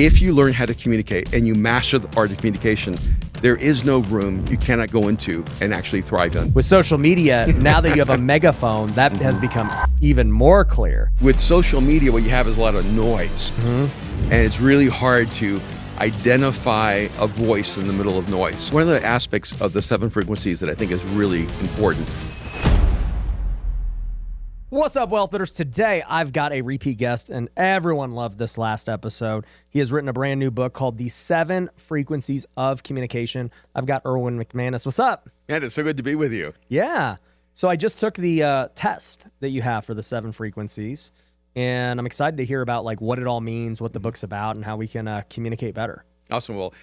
If you learn how to communicate and you master the art of communication, there is no room you cannot go into and actually thrive in. With social media, now that you have a megaphone, that has become even more clear. With social media, what you have is a lot of noise. And it's really hard to identify a voice in the middle of noise. One of the aspects of the 7 frequencies that I think is really important. What's up, Wealth Builders? Today, I've got a repeat guest, and everyone loved this last episode. He has written a brand new book called The 7 Frequencies of Communication. I've got Erwin McManus. What's up? And it's so good to be with you. Yeah. So I just took the test that you have for the 7 frequencies, and I'm excited to hear about like what it all means, what the book's about, and how we can communicate better. Awesome. Well,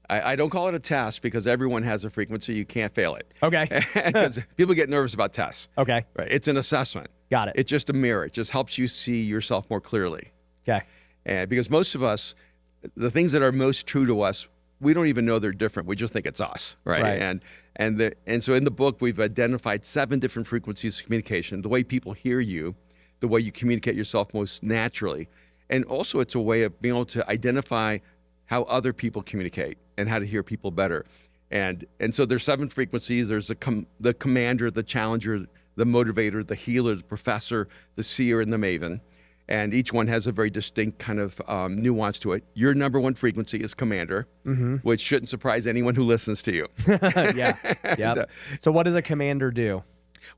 I don't call it a test because everyone has a frequency. You can't fail it. Okay. Because people get nervous about tests. Okay. Right. It's an assessment. Got it. It's just a mirror. It just helps you see yourself more clearly. Okay. And because most of us, the things that are most true to us, we don't even know they're different. We just think it's us, right? And so in the book, we've identified 7 different frequencies of communication, the way people hear you, the way you communicate yourself most naturally. And also it's a way of being able to identify how other people communicate and how to hear people better. And so there's 7 frequencies. There's the commander, the challenger, the motivator, the healer, the professor, the seer, and the maven. And each one has a very distinct kind of nuance to it. Your number 1 frequency is commander, which shouldn't surprise anyone who listens to you. Yeah. Yep. So what does a commander do?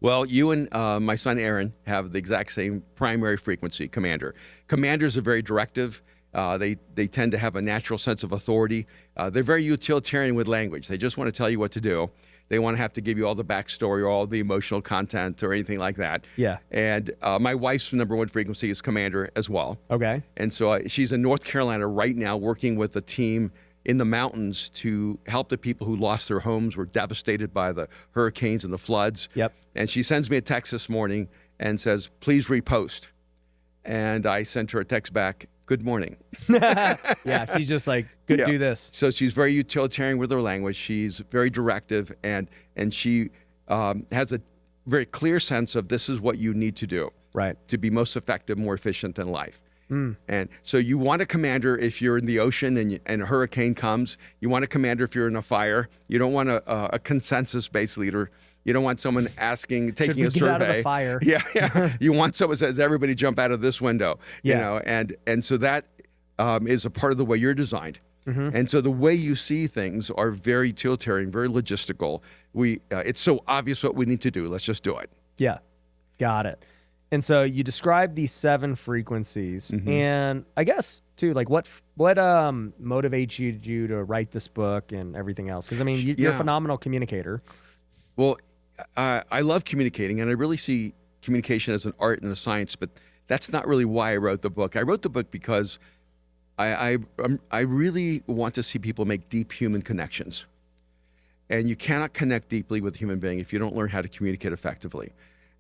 Well, you and my son Aaron have the exact same primary frequency, commander. Commanders are very directive. They tend to have a natural sense of authority. They're very utilitarian with language. They just want to tell you what to do. They want to have to give you all the backstory or all the emotional content or anything like that. Yeah. And my wife's number 1 frequency is commander as well. Okay. And so she's in North Carolina right now working with a team in the mountains to help the people who lost their homes, were devastated by the hurricanes and the floods. Yep. And she sends me a text this morning and says, please repost. And I sent her a text back, good morning. Yeah, she's just like, good, do this. So she's very utilitarian with her language. She's very directive, and she has a very clear sense of this is what you need to do, right, to be most effective, more efficient in life. And so you want a commander if you're in the ocean and a hurricane comes. You want a commander if you're in a fire. You don't want a consensus-based leader. You don't want someone taking a survey. Get out of the fire. Yeah. You want someone that says, everybody jump out of this window. Yeah. You know, and so that is a part of the way you're designed. And so the way you see things are very utilitarian, very logistical. It's so obvious what we need to do. Let's just do it. Yeah, got it. And so you described these 7 frequencies, and I guess too, like what motivates you to write this book and everything else? Because I mean, you're a phenomenal communicator. Well, I love communicating, and I really see communication as an art and a science, but that's not really why I wrote the book. I wrote the book because I really want to see people make deep human connections. And you cannot connect deeply with a human being if you don't learn how to communicate effectively.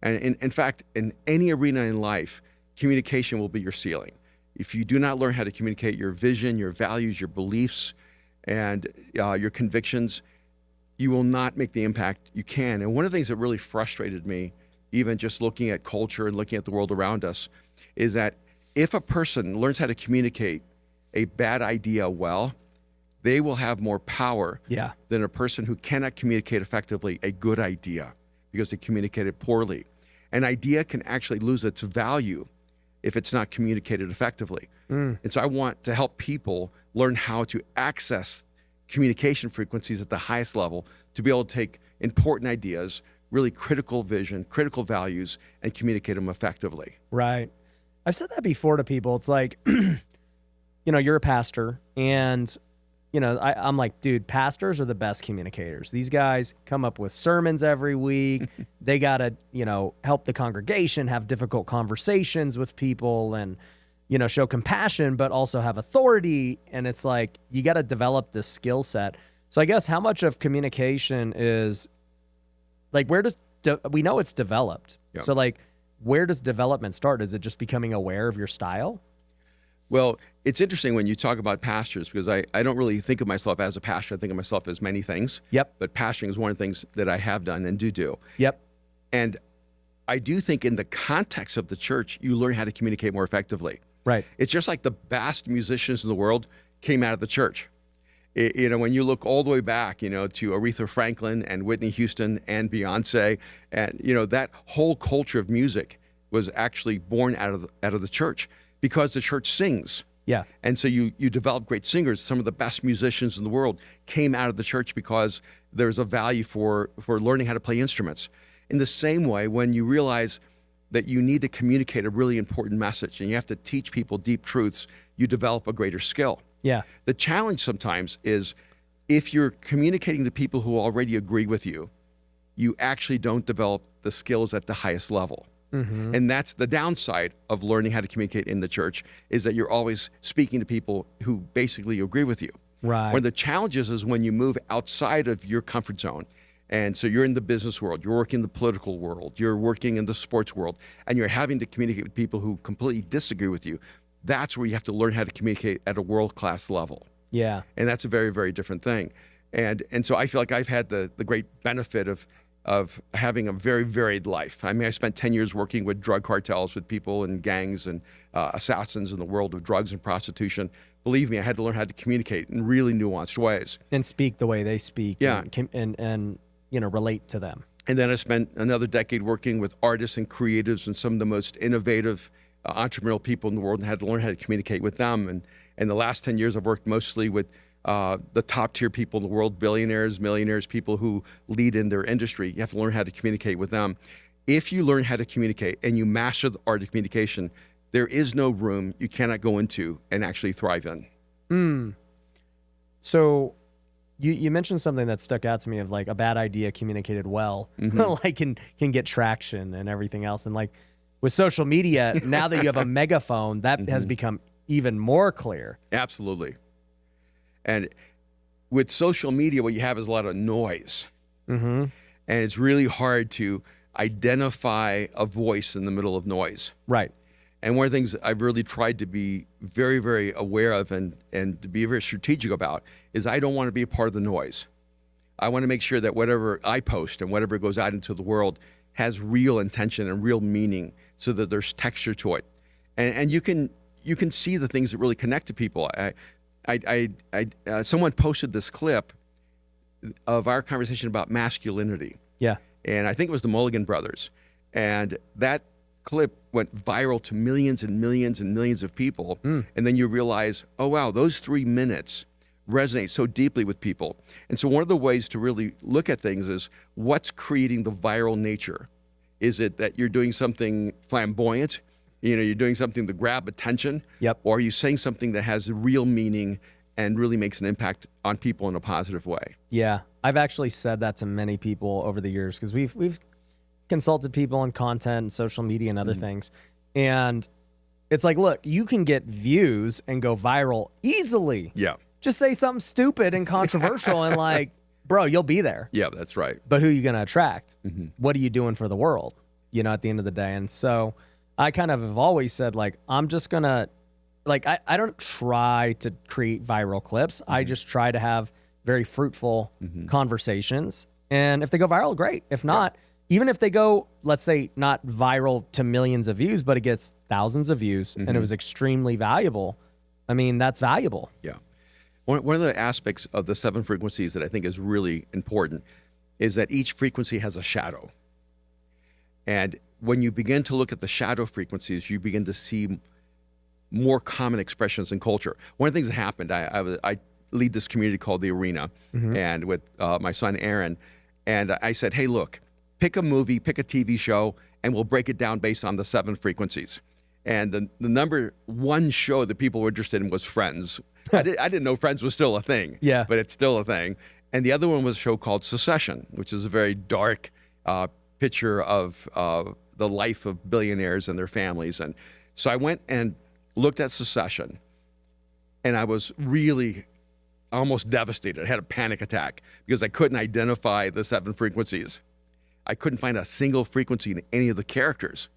And in fact, in any arena in life, communication will be your ceiling. If you do not learn how to communicate your vision, your values, your beliefs, and your convictions, you will not make the impact you can. And one of the things that really frustrated me, even just looking at culture and looking at the world around us, is that if a person learns how to communicate a bad idea well, they will have more power than a person who cannot communicate effectively a good idea because they communicated poorly. An idea can actually lose its value if it's not communicated effectively. And so I want to help people learn how to access communication frequencies at the highest level to be able to take important ideas, really critical vision, critical values, and communicate them effectively. Right. I've said that before to people. It's like, you're a pastor, and I'm like, dude, pastors are the best communicators. These guys come up with sermons every week. They got to, help the congregation have difficult conversations with people and, show compassion, but also have authority. And it's like, you got to develop this skill set. So I guess how much of communication is like, we know it's developed. Yep. So like, where does development start? Is it just becoming aware of your style? Well, it's interesting when you talk about pastors, because I don't really think of myself as a pastor. I think of myself as many things. Yep. But pastoring is one of the things that I have done and do. Yep. And I do think in the context of the church, you learn how to communicate more effectively. Right. It's just like the best musicians in the world came out of the church. When you look all the way back, to Aretha Franklin and Whitney Houston and Beyonce, and that whole culture of music was actually born out of the church, because the church sings. Yeah. And so you develop great singers. Some of the best musicians in the world came out of the church because there's a value for learning how to play instruments. In the same way, when you realize that you need to communicate a really important message and you have to teach people deep truths, you develop a greater skill. Yeah. The challenge sometimes is if you're communicating to people who already agree with you, you actually don't develop the skills at the highest level. Mm-hmm. And that's the downside of learning how to communicate in the church, is that you're always speaking to people who basically agree with you. Right. One of the challenges is when you move outside of your comfort zone. And so you're in the business world, you're working in the political world, you're working in the sports world, and you're having to communicate with people who completely disagree with you. That's where you have to learn how to communicate at a world-class level. Yeah. And that's a very, very different thing. And so I feel like I've had the great benefit of having a very varied life. I mean, I spent 10 years working with drug cartels, with people and gangs and assassins in the world of drugs and prostitution. Believe me, I had to learn how to communicate in really nuanced ways. And speak the way they speak. Yeah. And relate to them. And then I spent another decade working with artists and creatives and some of the most innovative entrepreneurial people in the world, and had to learn how to communicate with them. And in the last 10 years, I've worked mostly with the top tier people in the world, billionaires, millionaires, people who lead in their industry. You have to learn how to communicate with them. If you learn how to communicate and you master the art of communication, there is no room you cannot go into and actually thrive in. So you mentioned something that stuck out to me, of like a bad idea communicated well, like can get traction and everything else. And like with social media, now that you have a megaphone, that has become even more clear. Absolutely. And with social media, what you have is a lot of noise. And it's really hard to identify a voice in the middle of noise. Right. And one of the things I've really tried to be very, very aware of and to be very strategic about is I don't want to be a part of the noise. I want to make sure that whatever I post and whatever goes out into the world has real intention and real meaning, so that there's texture to it. And you can see the things that really connect to people. Someone posted this clip of our conversation about masculinity. Yeah. And I think it was the Mulligan brothers. And that clip went viral to millions and millions and millions of people. And then you realize, oh, wow, those 3 minutes resonate so deeply with people. And so one of the ways to really look at things is what's creating the viral nature. Is it that you're doing something flamboyant? You're doing something to grab attention? Yep. Or are you saying something that has real meaning and really makes an impact on people in a positive way? Yeah. I've actually said that to many people over the years, because we've consulted people on content and social media and other things. And it's like, look, you can get views and go viral easily. Yeah. Just say something stupid and controversial and like, bro, you'll be there. Yeah, that's right. But who are you going to attract? What are you doing for the world, at the end of the day? And so I kind of have always said, like, I'm just going to, like, I don't try to create viral clips. I just try to have very fruitful conversations. And if they go viral, great. If not, even if they go, let's say, not viral to millions of views, but it gets thousands of views and it was extremely valuable, I mean, that's valuable. Yeah. One of the aspects of the 7 frequencies that I think is really important is that each frequency has a shadow. And when you begin to look at the shadow frequencies, you begin to see more common expressions in culture. One of the things that happened, I lead this community called The Arena, and with my son Aaron, and I said, hey, look, pick a movie, pick a TV show, and we'll break it down based on the 7 frequencies. And the number one show that people were interested in was Friends. I didn't know Friends was still a thing. Yeah. But it's still a thing. And the other one was a show called Succession, which is a very dark picture of the life of billionaires and their families. And so I went and looked at Succession, and I was really almost devastated. I had a panic attack because I couldn't identify the 7 frequencies. I couldn't find a single frequency in any of the characters.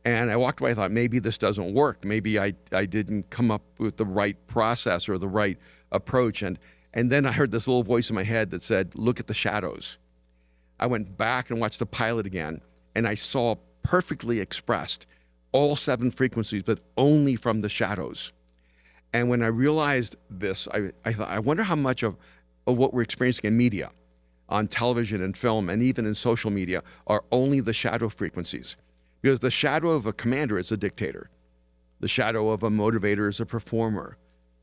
And I walked away, I thought, maybe this doesn't work. Maybe I didn't come up with the right process or the right approach. And then I heard this little voice in my head that said, look at the shadows. I went back and watched the pilot again, and I saw perfectly expressed all 7 frequencies, but only from the shadows. And when I realized this, I thought, I wonder how much of what we're experiencing in media, on television and film, and even in social media, are only the shadow frequencies. Because the shadow of a commander is a dictator. The shadow of a motivator is a performer.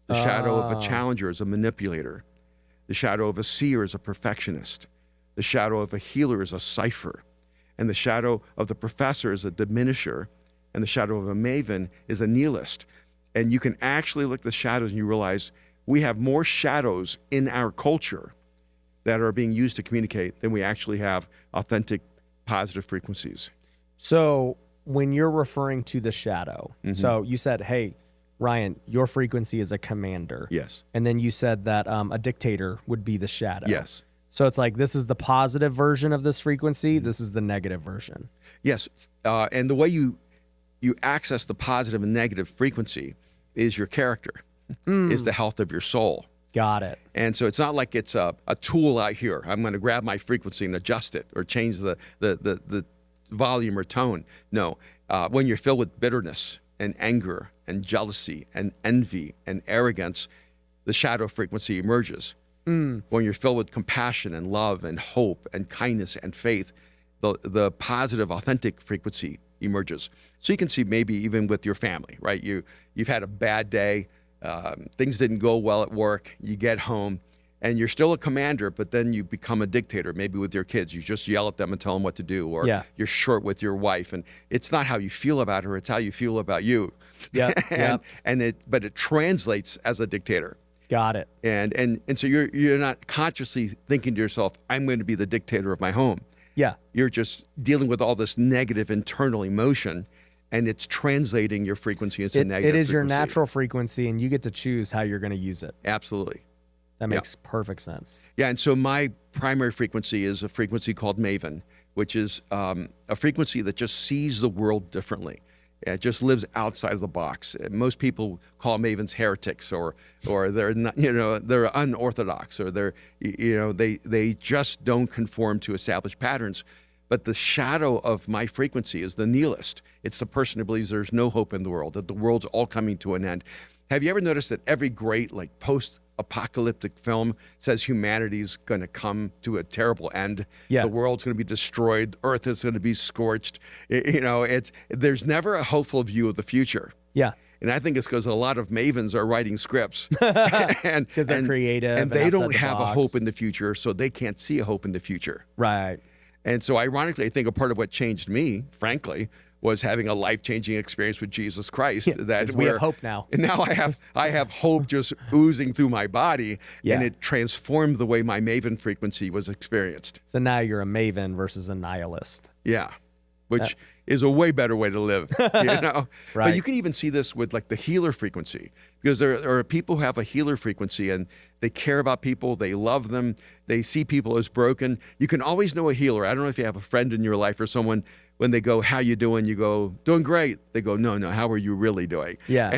The shadow of a challenger is a manipulator. The shadow of a seer is a perfectionist. The shadow of a healer is a cipher. And the shadow of the professor is a diminisher. And the shadow of a maven is a nihilist. And you can actually look at the shadows and you realize we have more shadows in our culture that are being used to communicate than we actually have authentic, positive frequencies. So when you're referring to the shadow, so you said, hey, Ryan, your frequency is a commander. Yes. And then you said that a dictator would be the shadow. Yes. So it's like, this is the positive version of this frequency. This is the negative version. Yes. And the way you access the positive and negative frequency is your character, is the health of your soul. Got it. And so it's not like it's a tool out here. I'm going to grab my frequency and adjust it or change the volume or tone. No. When you're filled with bitterness and anger and jealousy and envy and arrogance, the shadow frequency emerges. When you're filled with compassion and love and hope and kindness and faith, the positive, authentic frequency emerges. So you can see maybe even with your family, right? You've had a bad day, things didn't go well at work, you get home, and you're still a commander, but then you become a dictator, maybe with your kids. You just yell at them and tell them what to do, or you're short with your wife, and it's not how you feel about her, it's how you feel about you. Yeah. But it translates as a dictator. Got it. And so you're not consciously thinking to yourself, I'm going to be the dictator of my home. Yeah. You're just dealing with all this negative internal emotion, and it's translating your frequency into negative It is frequency. your natural frequency, and you get to choose how you're going to use it. Absolutely. That makes perfect sense. Yeah, and so my primary frequency is a frequency called Maven, which is a frequency that just sees the world differently. It just lives outside of the box. Most people call mavens heretics, or they're not, they're unorthodox, or they just don't conform to established patterns. But the shadow of my frequency is the nihilist. It's the person who believes there's no hope in the world, that the world's all coming to an end. Have you ever noticed that every great post-apocalyptic film says humanity's going to come to a terrible end? Yeah. The world's going to be destroyed. Earth is going to be scorched. There's never a hopeful view of the future. Yeah. And I think it's because a lot of mavens are writing scripts. Because they're creative. And they don't have a hope in the future, so they can't see a hope in the future. Right. And so ironically, I think a part of what changed me, frankly, was having a life-changing experience with Jesus Christ. Yeah, we have hope now. And now I have hope just oozing through my body, Yeah. and it transformed the way my maven frequency was experienced. So now you're a maven versus a nihilist. Yeah, which is a way better way to live, Right. But you can even see this with the healer frequency, because there are people who have a healer frequency and they care about people, they love them, they see people as broken. You can always know a healer. I don't know if you have a friend in your life or someone, when they go, how you doing? You go, doing great. They go, no, how are you really doing? Yeah.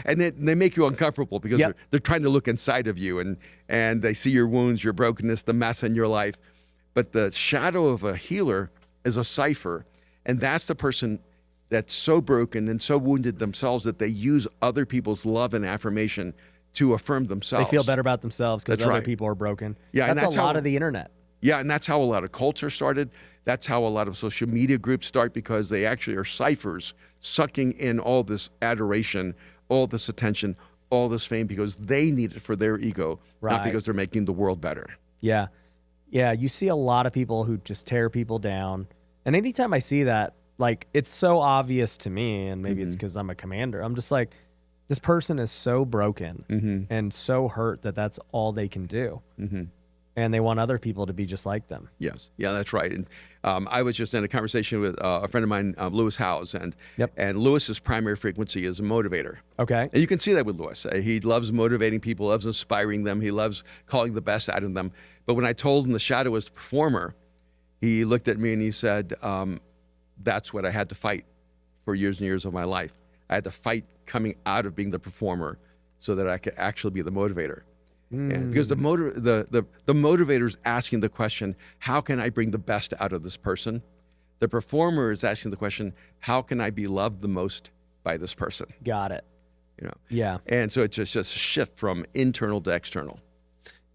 And they make you uncomfortable because they're trying to look inside of you, and they see your wounds, your brokenness, the mess in your life. But the shadow of a healer is a cipher. And that's the person that's so broken and so wounded themselves that they use other people's love and affirmation to affirm themselves. They feel better about themselves because That's other right. people are broken. Yeah, and that's a that's lot how- of the internet. Yeah, and that's how a lot of culture started. That's how a lot of social media groups start, because they actually are ciphers sucking in all this adoration, all this attention, all this fame, because they need it for their ego, Right. not because they're making the world better. Yeah. Yeah. You see a lot of people who just tear people down. And anytime I see that, it's so obvious to me, and maybe it's because I'm a commander. I'm just like, this person is so broken and so hurt that that's all they can do. And they want other people to be just like them. Yes. Yeah, that's right. And I was just in a conversation with a friend of mine, Lewis Howes, and Lewis's primary frequency is a motivator. Okay. And you can see that with Lewis. He loves motivating people, loves inspiring them. He loves calling the best out of them. But when I told him the shadow was the performer, he looked at me and he said, that's what I had to fight for years and years of my life. I had to fight coming out of being the performer so that I could actually be the motivator. And because the motivator is asking the question, how can I bring the best out of this person? The performer is asking the question, how can I be loved the most by this person? Got it. Yeah. And so it's just a shift from internal to external.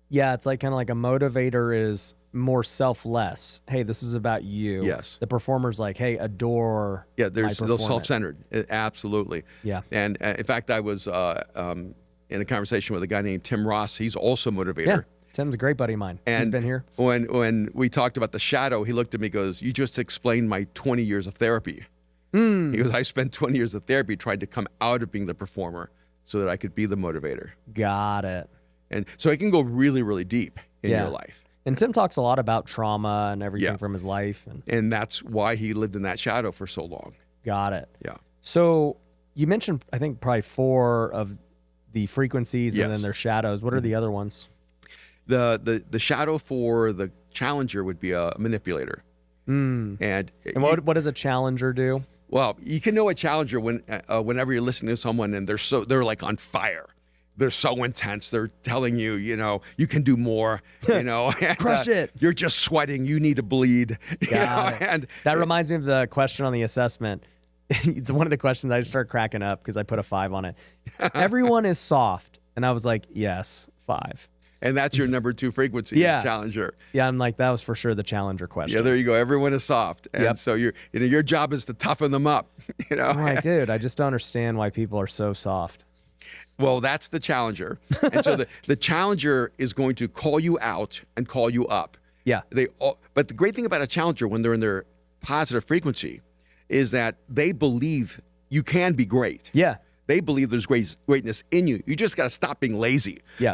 Yeah, it's like kind of like a motivator is more selfless. Hey, this is about you. Yes. The performer's like, hey, adore. Yeah, my they're self-centered. Absolutely. Yeah. And in fact, I was in a conversation with a guy named Tim Ross. He's also a motivator. Yeah. Tim's a great buddy of mine. And he's been here. When we talked about the shadow, he looked at me and goes, "You just explained my 20 years of therapy." He goes, "I spent 20 years of therapy trying to come out of being the performer so that I could be the motivator." Got it. And so it can go really, really deep in your life. And Tim talks a lot about trauma and everything from his life. And that's why he lived in that shadow for so long. Got it. Yeah. So you mentioned, I think, probably 4 of the frequencies and then their shadows. What are the other ones? The shadow for the challenger would be a manipulator. And what does a challenger do? Well, you can know a challenger whenever you're listening to someone and they're like on fire. They're so intense. They're telling you, you can do more, and, Crush it. You're just sweating. You need to bleed. And that reminds me of the question on the assessment. One of the questions, I just started cracking up because I put a 5 on it. Everyone is soft. And I was like, yes, 5. And that's your number 2 frequency, is challenger. Yeah, I'm like, that was for sure the challenger question. Yeah, there you go. Everyone is soft. And so your job is to toughen them up. I'm like, dude, I just don't understand why people are so soft. Well, that's the challenger. And so the challenger is going to call you out and call you up. Yeah. But the great thing about a challenger when they're in their positive frequency is that they believe you can be great. Yeah. They believe there's greatness in you. You just got to stop being lazy. Yeah.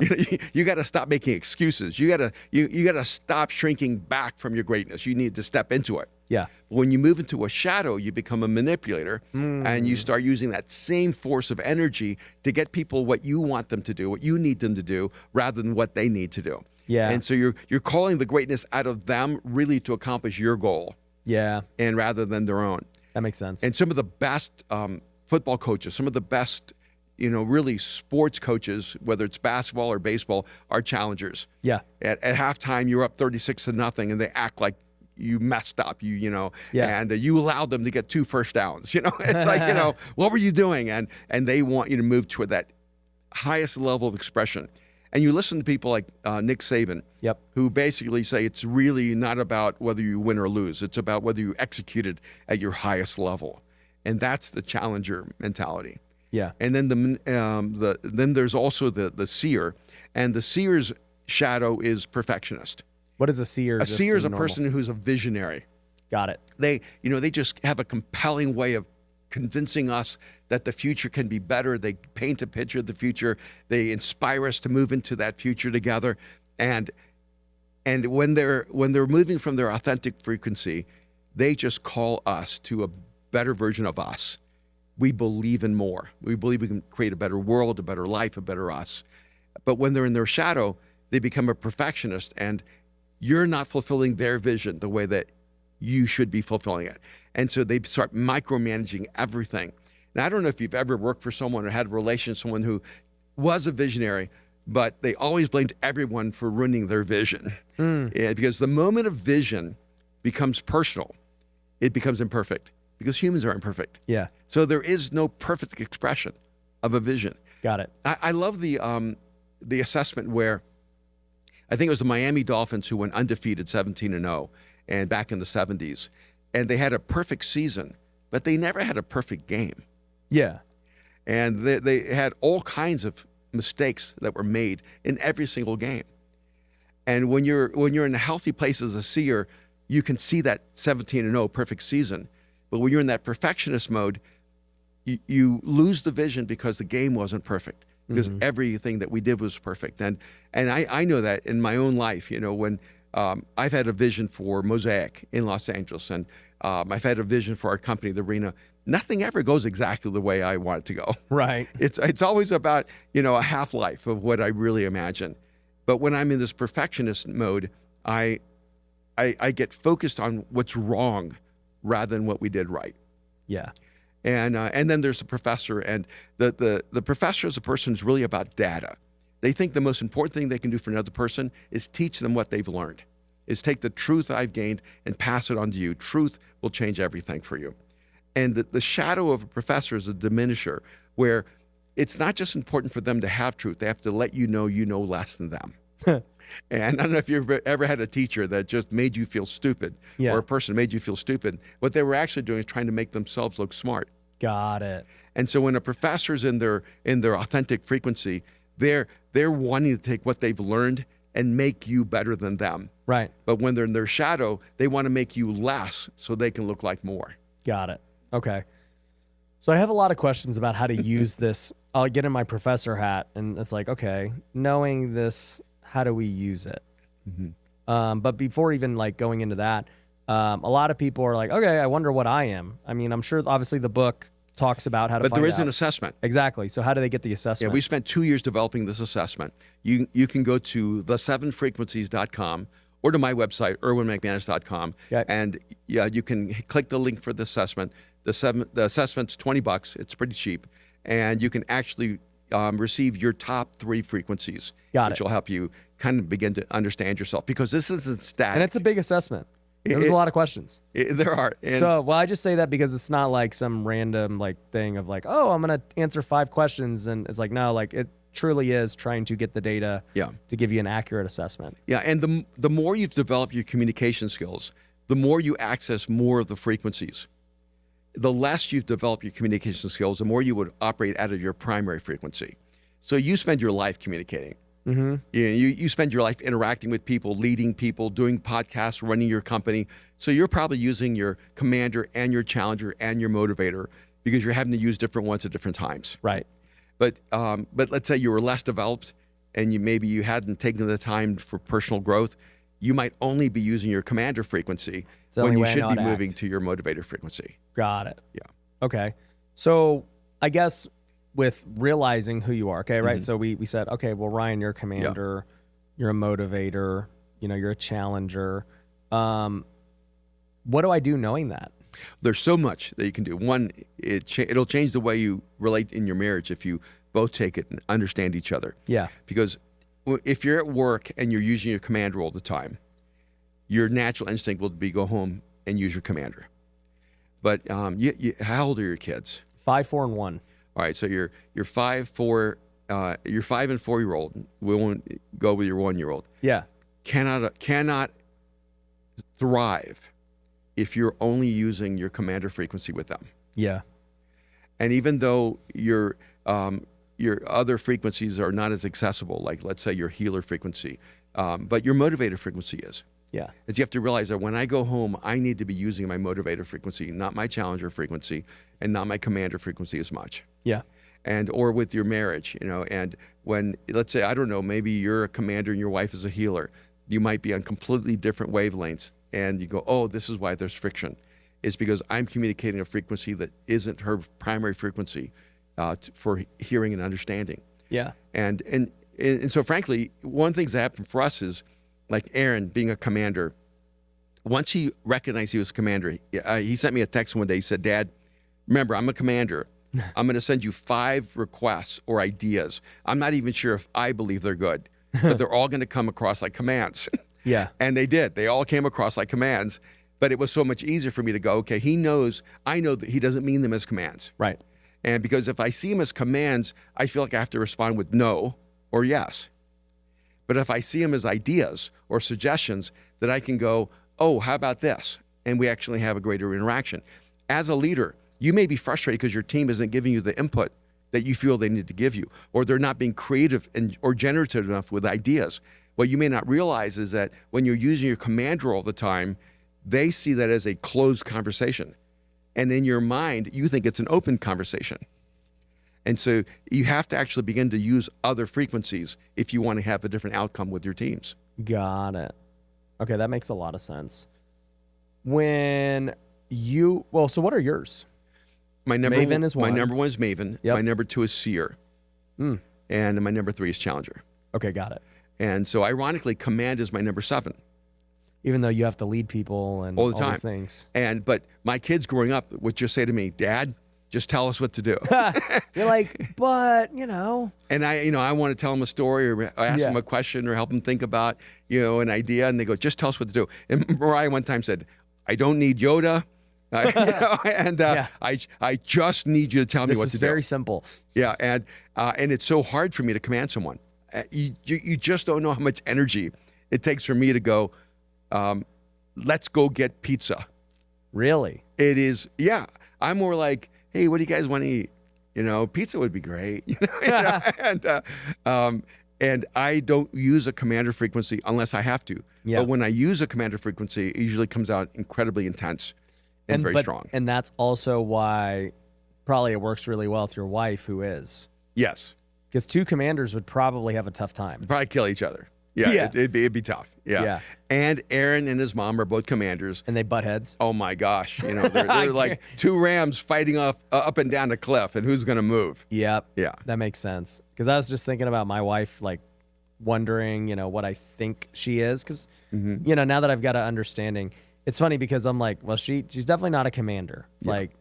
You got to stop making excuses. You got to stop shrinking back from your greatness. You need to step into it. Yeah. When you move into a shadow, you become a manipulator and you start using that same force of energy to get people what you want them to do, what you need them to do, rather than what they need to do. Yeah. And so you're calling the greatness out of them really to accomplish your goal. Yeah. And rather than their own. That makes sense. And some of the best football coaches, some of the best, really sports coaches, whether it's basketball or baseball, are challengers. Yeah. At halftime, you're up 36-0, and they act like you messed up, and you allowed them to get 2 first downs. It's like, what were you doing? And they want you to move toward that highest level of expression. And you listen to people like Nick Saban, who basically say it's really not about whether you win or lose. It's about whether you executed at your highest level. And that's the challenger mentality. Yeah. And then then there's also the seer, and the seer's shadow is perfectionist. What is a seer? A seer is a person who's a visionary. Got it. They just have a compelling way of convincing us that the future can be better. They paint a picture of the future. They inspire us to move into that future together. And when they're moving from their authentic frequency, they just call us to a better version of us. We believe in more. We believe we can create a better world, a better life, a better us. But when they're in their shadow, they become a perfectionist, and you're not fulfilling their vision the way that you should be fulfilling it. And so they start micromanaging everything. Now, I don't know if you've ever worked for someone or had a relation with someone who was a visionary, but they always blamed everyone for ruining their vision. Yeah, because the moment of vision becomes personal, it becomes imperfect, because humans are imperfect. Yeah. So there is no perfect expression of a vision. Got it. I love the assessment where I think it was the Miami Dolphins who went undefeated 17-0 and back in the 70s. And they had a perfect season, but they never had a perfect game. Yeah. And they had all kinds of mistakes that were made in every single game. And when you're in a healthy place as a seer, you can see that 17-0 perfect season. But when you're in that perfectionist mode, you lose the vision because the game wasn't perfect. Because everything that we did was perfect. And I know that in my own life, when I've had a vision for Mosaic in Los Angeles, and I've had a vision for our company, the Arena. Nothing ever goes exactly the way I want it to go. Right. It's always about, a half-life of what I really imagine. But when I'm in this perfectionist mode, I get focused on what's wrong rather than what we did right. Yeah. And then there's the professor, and the professor is a person who's really about data. They think the most important thing they can do for another person is teach them what they've learned, is take the truth I've gained and pass it on to you. Truth will change everything for you. And the shadow of a professor is a diminisher, where it's not just important for them to have truth. They have to let you know less than them. And I don't know if you've ever had a teacher that just made you feel stupid, Yeah. or a person made you feel stupid. What they were actually doing is trying to make themselves look smart. Got it. And so when a professor's in their authentic frequency, they're wanting to take what they've learned and make you better than them. Right. But when they're in their shadow, they want to make you less so they can look like more. Got it. Okay. So I have a lot of questions about how to use this. I'll get in my professor hat, and it's like, okay, knowing this, how do we use it? But before even like going into that, a lot of people are like, okay, I wonder what I am. I mean, I'm sure obviously the book talks about how to But find there is out. an assessment. Exactly. So how do they get the Yeah, assessment? we spent 2 years developing this assessment. You can go to the7frequencies.com or to my website, erwinmcmanus.com. Okay. And yeah, you can click the link for the assessment. The assessment's $20. It's pretty cheap. And you can actually receive your top 3 frequencies, Got which it. will help you kind of begin to understand yourself, because this isn't static. And it's a big assessment. There's a lot of questions. There are. And So, well, I just say that because it's not like some random like thing of like, oh, I'm going to answer 5 questions. And it's like, no, like it truly is trying to get the data Yeah. to give you an accurate assessment. Yeah, and the more you've developed your communication skills, the more you access more of the frequencies. The less you've developed your communication skills, the more you would operate out of your primary frequency. So you spend your life communicating. You spend your life interacting with people, leading people, doing podcasts, running your company. So you're probably using your commander and your challenger and your motivator, because you're having to use different ones at different times. Right. But let's say you were less developed and maybe you hadn't taken the time for personal growth, you might only be using your commander frequency the when only you way I should know how be to moving act. to your motivator frequency. Got it. Yeah. Okay. So I guess with realizing who you are, okay, right? So we said, okay, well, Ryan, you're a commander, you're a motivator, you're a challenger. What do I do knowing that? There's so much that you can do. One, it'll change the way you relate in your marriage if you both take it and understand each other. Yeah. Because if you're at work and you're using your commander all the time, your natural instinct will be go home and use your commander. But how old are your kids? 5, 4, and 1. All right, so your 5, 4, your 5 and 4-year-old. We won't go with your 1-year-old. Yeah. Cannot thrive if you're only using your commander frequency with them. Yeah. And even though your other frequencies are not as accessible, like let's say your healer frequency, but your motivator frequency is. Yeah. Is you have to realize that when I go home, I need to be using my motivator frequency, not my challenger frequency, and not my commander frequency as much. Yeah. And or with your marriage, and when, let's say, I don't know, maybe you're a commander and your wife is a healer, you might be on completely different wavelengths, and you go, oh, this is why there's friction. It's because I'm communicating a frequency that isn't her primary frequency for hearing and understanding. Yeah. And so, frankly, one of the things that happened for us is, like Aaron being a commander, once he recognized he was a commander, he sent me a text one day. He said, Dad, remember, I'm a commander. I'm going to send you 5 requests or ideas. I'm not even sure if I believe they're good, but they're all going to come across like commands. Yeah. And they did. They all came across like commands, but it was so much easier for me to go, okay, I know that he doesn't mean them as commands. Right. And because if I see them as commands, I feel like I have to respond with no or yes. But if I see them as ideas or suggestions, that I can go, oh, how about this? And we actually have a greater interaction. As a leader, you may be frustrated because your team isn't giving you the input that you feel they need to give you, or they're not being creative or generative enough with ideas. What you may not realize is that when you're using your commander all the time, they see that as a closed conversation. And in your mind, you think it's an open conversation. And so you have to actually begin to use other frequencies if you want to have a different outcome with your teams. Got it. Okay, that makes a lot of sense. So what are yours? Maven is one. My number 1 is Maven. Yep. My number 2 is Seer. And my number 3 is Challenger. Okay, got it. And so ironically, Command is my number 7. Even though you have to lead people and All the time. these things. But my kids growing up would just say to me, Dad, just tell us what to do. You're like, but, And I want to tell them a story or ask them a question or help them think about, an idea. And they go, just tell us what to do. And Mariah one time said, I don't need Yoda. And I just need you to tell me This what is to do. very simple. Yeah, and it's so hard for me to command someone. You just don't know how much energy it takes for me to go, let's go get pizza. Really? It is, yeah. I'm more like, hey, what do you guys want to eat? Pizza would be great. And I don't use a commander frequency unless I have to. Yeah. But when I use a commander frequency, it usually comes out incredibly intense and very strong. And that's also why probably it works really well with your wife, who is. Yes. Because two commanders would probably have a tough time. Probably kill each other. Yeah, Yeah. It'd be tough. Yeah. And Aaron and his mom are both commanders. And they butt heads. Oh my gosh. They're like two rams fighting up and down a cliff, and who's going to move? Yep. Yeah. That makes sense. Because I was just thinking about my wife, like wondering, what I think she is. Because, now that I've got an understanding, it's funny because I'm like, well, she's definitely not a commander. Yeah. Like,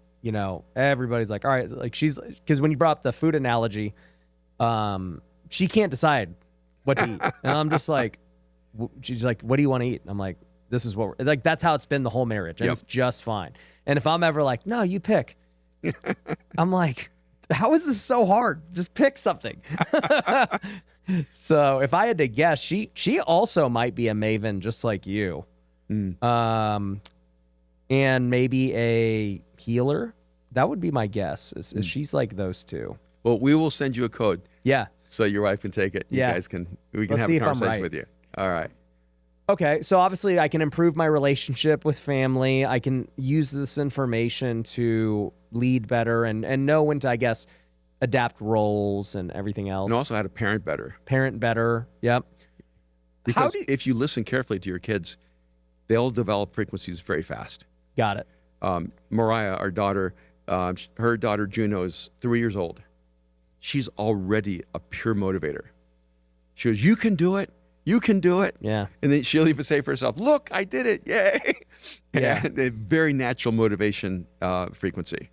everybody's like, all right, like because when you brought up the food analogy, she can't decide what to eat. And I'm just like, she's like, what do you want to eat? And I'm like, this is what like, that's how it's been the whole marriage. And it's just fine. And if I'm ever like, no, you pick, I'm like, how is this so hard? Just pick something. So if I had to guess, she also might be a maven just like you. And maybe a healer. That would be my guess. Is she's like those two. Well, we will send you a code. Yeah. So your wife can take it. We can Let's have see a if I'm conversation right. with you. All right. Okay, so obviously I can improve my relationship with family. I can use this information to lead better and know when to, I guess, adapt roles and everything else. And also how to parent better. Parent better, yep. Because if you listen carefully to your kids, they'll develop frequencies very fast. Got it. Mariah, our daughter, her daughter Juno is 3 years old. She's already a pure motivator. She goes, you can do it. You can do it. Yeah. And then she'll even say for herself, look, I did it. Yay. Yeah. And a very natural motivation frequency.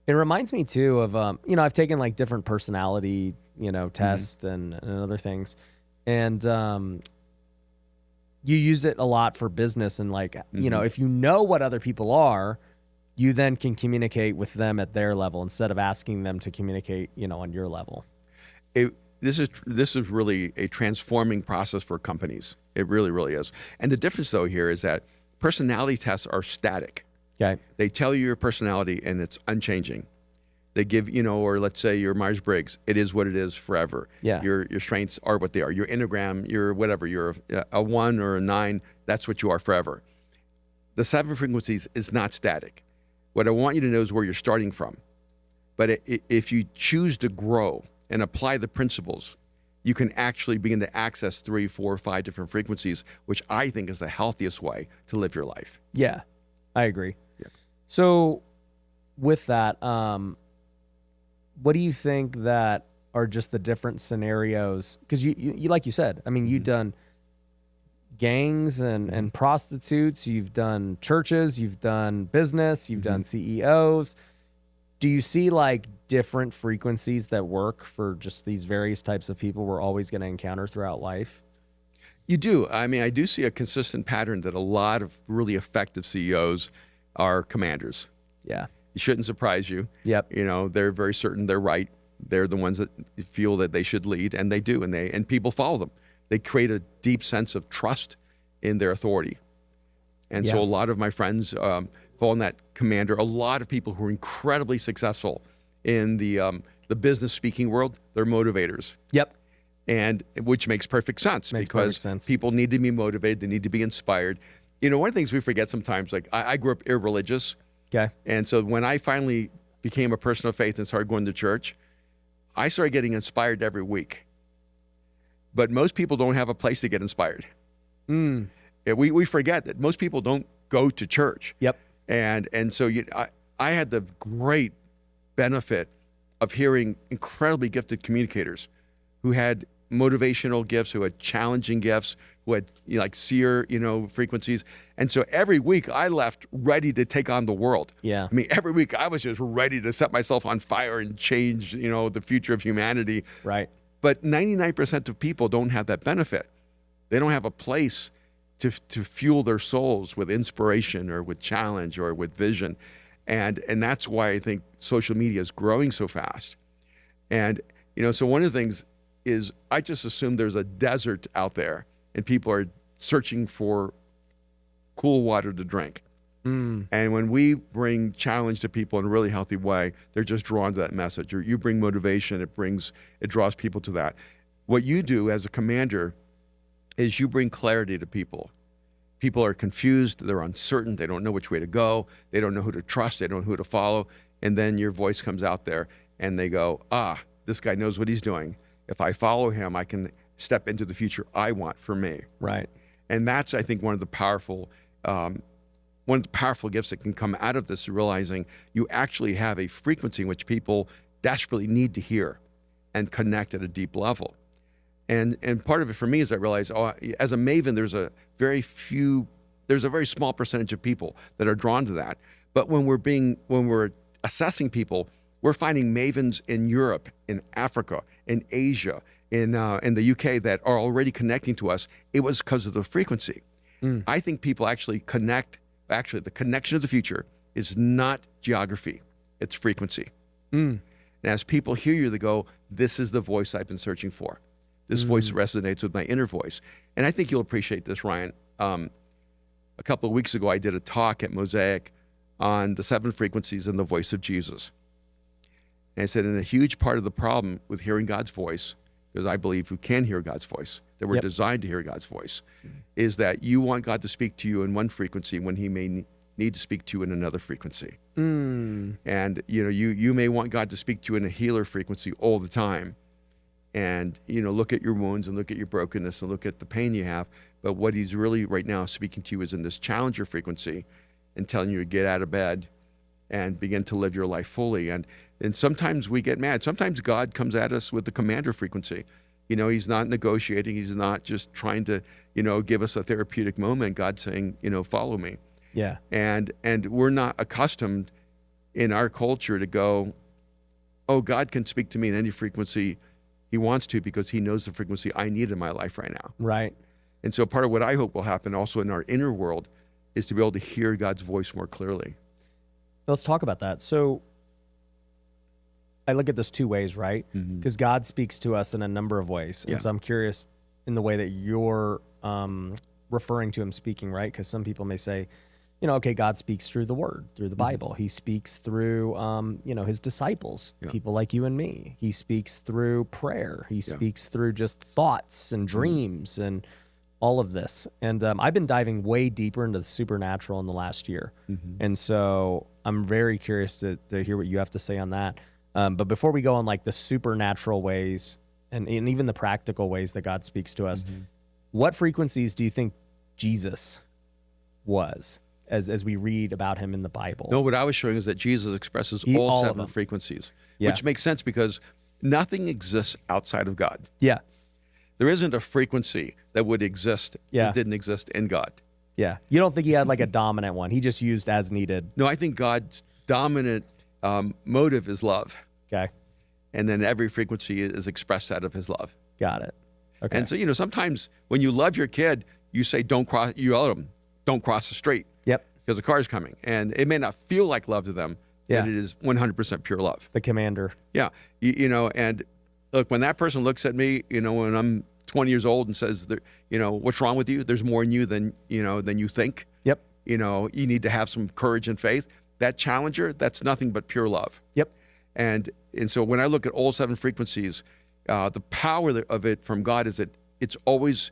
It reminds me too of, I've taken like different personality, tests and other things. And you use it a lot for business. And like, if you know what other people are, you then can communicate with them at their level instead of asking them to communicate, on your level. This is really a transforming process for companies. It really, really is. And the difference though here is that personality tests are static. Okay. They tell you your personality and it's unchanging. They give, or let's say your Myers-Briggs, it is what it is forever. Yeah. Your strengths are what they are. Your Enneagram, your whatever, you're a 1 or a 9, that's what you are forever. The 7 frequencies is not static. What I want you to know is where you're starting from. But if you choose to grow and apply the principles, you can actually begin to access 3, 4, 5 different frequencies, which I think is the healthiest way to live your life. Yeah, I agree. Yeah. So with that, what do you think that are just the different scenarios? Because you like you said, I mean, you've done gangs and prostitutes, you've done churches, you've done business, you've done CEOs. Do you see like different frequencies that work for just these various types of people we're always going to encounter throughout life? You do. I mean, I do see a consistent pattern that a lot of really effective CEOs are commanders. Yeah. It shouldn't surprise you. Yep. They're very certain they're right. They're the ones that feel that they should lead, and they do, and people follow them. They create a deep sense of trust in their authority. And so a lot of my friends fall in that commander. A lot of people who are incredibly successful in the business speaking world, they're motivators. Yep. And which makes perfect sense because people need to be motivated. They need to be inspired. One of the things we forget sometimes, like I grew up irreligious. Okay. And so when I finally became a person of faith and started going to church, I started getting inspired every week. But most people don't have a place to get inspired. We forget that most people don't go to church. Yep. And so I had the great benefit of hearing incredibly gifted communicators who had motivational gifts, who had challenging gifts, who had like Seer, frequencies. And so every week I left ready to take on the world. Yeah. I mean, every week I was just ready to set myself on fire and change, the future of humanity. Right. But 99% of people don't have that benefit. They don't have a place to fuel their souls with inspiration or with challenge or with vision. And that's why I think social media is growing so fast. And, so one of the things is I just assume there's a desert out there and people are searching for cool water to drink. And when we bring challenge to people in a really healthy way, they're just drawn to that message. Or you bring motivation, it draws people to that. What you do as a commander is you bring clarity to people. People are confused, they're uncertain, they don't know which way to go, they don't know who to trust, they don't know who to follow. And then your voice comes out there and they go, this guy knows what he's doing. If I follow him, I can step into the future I want for me. Right. And that's, I think, one of the powerful gifts that can come out of this, realizing you actually have a frequency in which people desperately need to hear and connect at a deep level. And part of it for me is I realize, as a maven, there's a very small percentage of people that are drawn to that. But when we're assessing people, we're finding mavens in Europe, in Africa, in Asia, in the UK that are already connecting to us. It was because of the frequency. I think people actually connect. Actually, the connection of the future is not geography, it's frequency. And as people hear you, they go, this is the voice I've been searching for. This voice resonates with my inner voice. And I think you'll appreciate this, Ryan. A couple of weeks ago, I did a talk at Mosaic on the 7 frequencies and the voice of Jesus. And I said, and a huge part of the problem with hearing God's voice, because I believe we can hear God's voice, that we're designed to hear God's voice, is that you want God to speak to you in one frequency when he may need to speak to you in another frequency. And, you may want God to speak to you in a healer frequency all the time. And, look at your wounds and look at your brokenness and look at the pain you have. But what he's really right now speaking to you is in this challenger frequency and telling you to get out of bed and begin to live your life fully. And sometimes we get mad. Sometimes God comes at us with the commander frequency. He's not negotiating. He's not just trying to, give us a therapeutic moment. God's saying, follow me. Yeah. And we're not accustomed in our culture to go, oh, God can speak to me in any frequency he wants to because he knows the frequency I need in my life right now. Right. And so part of what I hope will happen also in our inner world is to be able to hear God's voice more clearly. Let's talk about that. So I look at this 2 ways, right? Because God speaks to us in a number of ways. And so I'm curious in the way that you're referring to him speaking, right? Because some people may say, okay, God speaks through the word, through the Bible. He speaks through, his disciples, people like you and me. He speaks through prayer. He speaks through just thoughts and dreams and all of this. And I've been diving way deeper into the supernatural in the last year. And so I'm very curious to hear what you have to say on that. But before we go on like the supernatural ways and even the practical ways that God speaks to us, what frequencies do you think Jesus was as we read about him in the Bible? No, what I was showing is that Jesus expresses all 7 frequencies, which makes sense because nothing exists outside of God. Yeah. There isn't a frequency that would exist that didn't exist in God. Yeah. You don't think he had like a dominant one. He just used as needed. No, I think God's dominant motive is love. Okay. And then every frequency is expressed out of his love. Got it. Okay. And so, sometimes when you love your kid, you say, you yell at them, don't cross the street. Yep. Because the car's coming. And it may not feel like love to them, but it is 100% pure love. It's the commander. Yeah. And look, when that person looks at me, when I'm 20 years old and says, what's wrong with you? There's more in you than you think. Yep. You need to have some courage and faith. That challenger, that's nothing but pure love. Yep. And so when I look at all 7 frequencies, the power of it from God is that it's always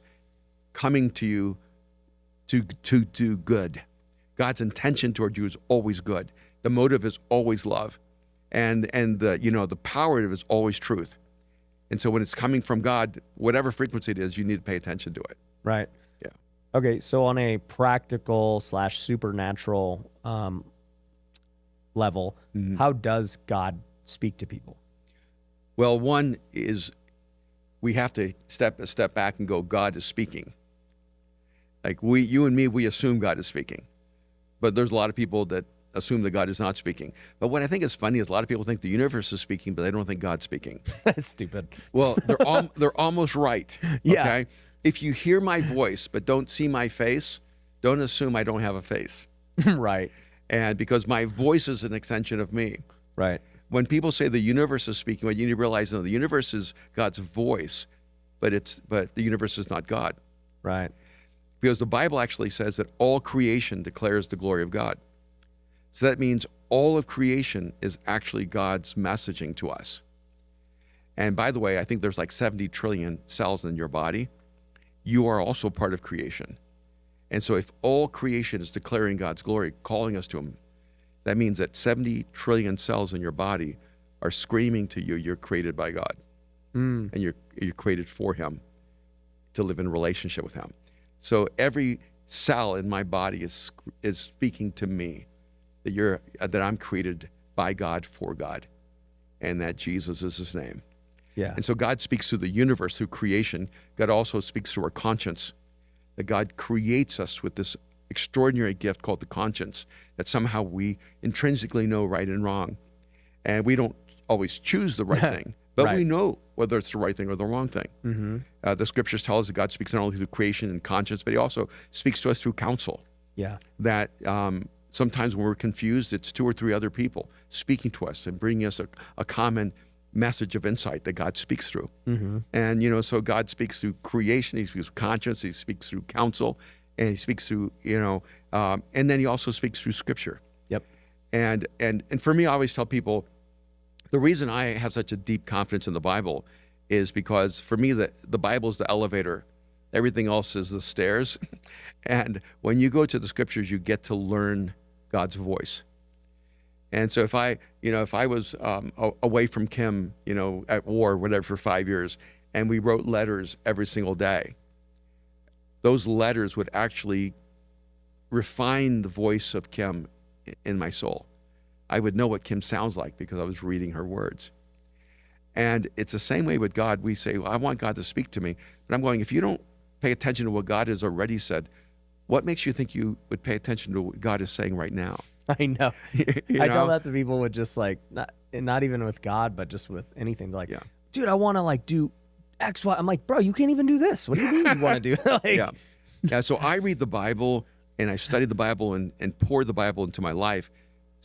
coming to you to do good. God's intention toward you is always good. The motive is always love. And the power of it is always truth. And so when it's coming from God, whatever frequency it is, you need to pay attention to it. Right. Yeah. Okay, so on a practical / supernatural level, how does God speak to people? Well, one is we have to step back and go, God is speaking. Like you and me, we assume God is speaking. But there's a lot of people that assume that God is not speaking. But what I think is funny is a lot of people think the universe is speaking, but they don't think God's speaking. That's stupid. Well, they're almost right. Yeah. Okay? If you hear my voice but don't see my face, don't assume I don't have a face. Right. And because my voice is an extension of me. Right. When people say the universe is speaking, what you need to realize, no, the universe is God's voice, but the universe is not God. Right. Because the Bible actually says that all creation declares the glory of God. So that means all of creation is actually God's messaging to us. And by the way, I think there's like 70 trillion cells in your body. You are also part of creation. And so if all creation is declaring God's glory, calling us to him, that means that 70 trillion cells in your body are screaming to you, you're created by God. And you're created for him to live in relationship with him. So every cell in my body is speaking to me that I'm created by God for God, and that Jesus is his name. Yeah. And so God speaks through the universe, through creation. God also speaks through our conscience, that God creates us with this extraordinary gift called the conscience, that somehow we intrinsically know right and wrong. And we don't always choose the right thing, but Right. we know whether it's the right thing or the wrong thing. The scriptures tell us that God speaks not only through creation and conscience, but he also speaks to us through counsel. Yeah. That sometimes when we're confused, it's 2 or 3 other people speaking to us and bringing us a common message of insight that God speaks through. And, so God speaks through creation, he speaks through conscience, he speaks through counsel, and he speaks through, and then he also speaks through scripture. Yep. And for me, I always tell people, the reason I have such a deep confidence in the Bible is because for me, the Bible is the elevator. Everything else is the stairs. And when you go to the scriptures, you get to learn God's voice. And so if I was away from Kim, at war, whatever, for 5 years, and we wrote letters every single day, those letters would actually refine the voice of Kim in my soul. I would know what Kim sounds like because I was reading her words. And it's the same way with God. We say, well, I want God to speak to me. But I'm going, if you don't pay attention to what God has already said, what makes you think you would pay attention to what God is saying right now? I know. You I tell know? that to people with just like, not even with God, but just with anything. They're like, Yeah. dude, I want to like do X, Y. I'm like, bro, you can't even do this. What do you mean you want to do? Like, Yeah. So I read the Bible and I study the Bible and pour the Bible into my life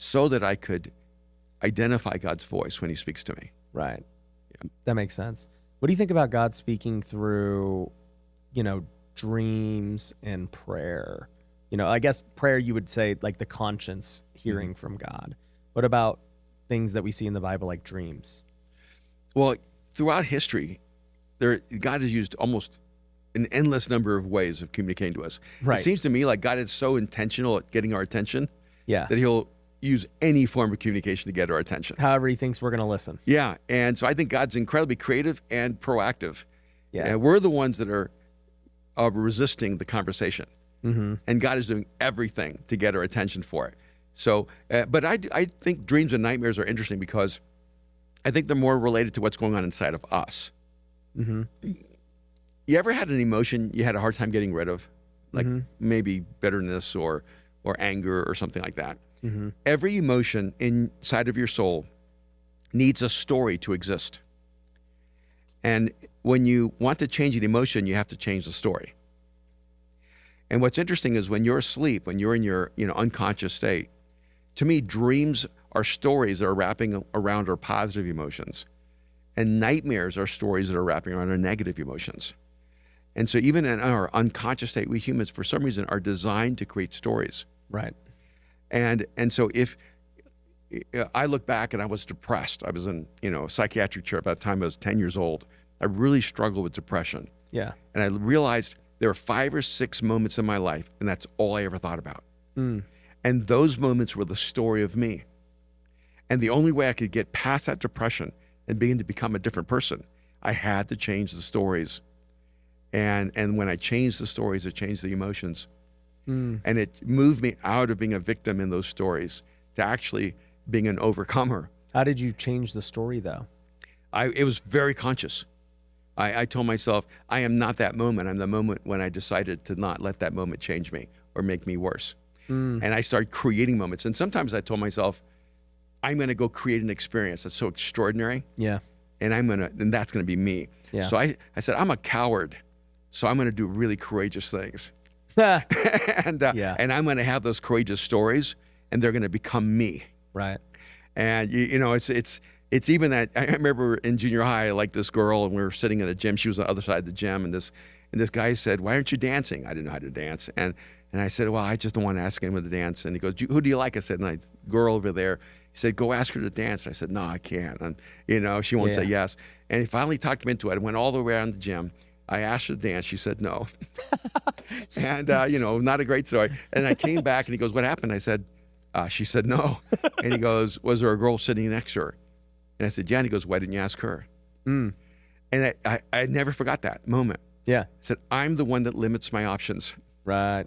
so that I could identify God's voice when he speaks to me. Right. Yeah. That makes sense. What do you think about God speaking through, dreams and prayer? I guess prayer, you would say like the conscience hearing from God. What about things that we see in the Bible like dreams? Well, throughout history, God has used almost an endless number of ways of communicating to us. Right. It seems to me like God is so intentional at getting our attention Yeah. that he'll use any form of communication to get our attention. However he thinks we're going to listen. Yeah. And so I think God's incredibly creative and proactive. Yeah. And we're the ones that are resisting the conversation. Mm-hmm. And God is doing everything to get our attention for it. So, but I think dreams and nightmares are interesting because I think they're more related to what's going on inside of us. Mm-hmm. You ever had an emotion you had a hard time getting rid of? Like maybe bitterness or anger or something like that. Mm-hmm. Every emotion inside of your soul needs a story to exist. And when you want to change an emotion, you have to change the story. And what's interesting is when you're asleep, when you're in your unconscious state, to me, dreams are stories that are wrapping around our positive emotions. And nightmares are stories that are wrapping around our negative emotions. And so even in our unconscious state, we humans, for some reason, are designed to create stories. Right. And so if I look back and I was depressed, I was in a psychiatric chair by the time I was 10 years old. I really struggled with depression. Yeah. And I realized there were 5 or 6 moments in my life, and that's all I ever thought about. And those moments were the story of me. And the only way I could get past that depression and begin to become a different person, I had to change the stories. And when I changed the stories, it changed the emotions. And it moved me out of being a victim in those stories to actually being an overcomer. How did you change the story though? It was very conscious. I told myself, I am not that moment. I'm the moment when I decided to not let that moment change me or make me worse. And I started creating moments. And sometimes I told myself, I'm going to go create an experience that's so extraordinary. Yeah. And that's going to be me. Yeah. So I said, I'm a coward. So I'm going to do really courageous things. And I'm going to have those courageous stories. and they're going to become me. Right. And you know, it's even that. I remember in junior high, like this girl, and we were sitting in a gym. She was on the other side of the gym, and this guy said, "Why aren't you dancing?" I didn't know how to dance, and I said, "Well, I just don't want to ask anyone to dance." And he goes, "Who do you like?" I said, "And girl over there." He said, "Go ask her to dance." I said, "No, I can't." And you know, she won't say yes. And he finally talked me into it. I went all the way around the gym. I asked her to dance. She said no. And you know, not a great story. And I came back, and he goes, "What happened?" I said, she said no. And he goes, "Was there a girl sitting next to her?" And I said, "Yeah." And he goes, "Why didn't you ask her?" And I never forgot that moment. Yeah. I said, I'm the one that limits my options. Right.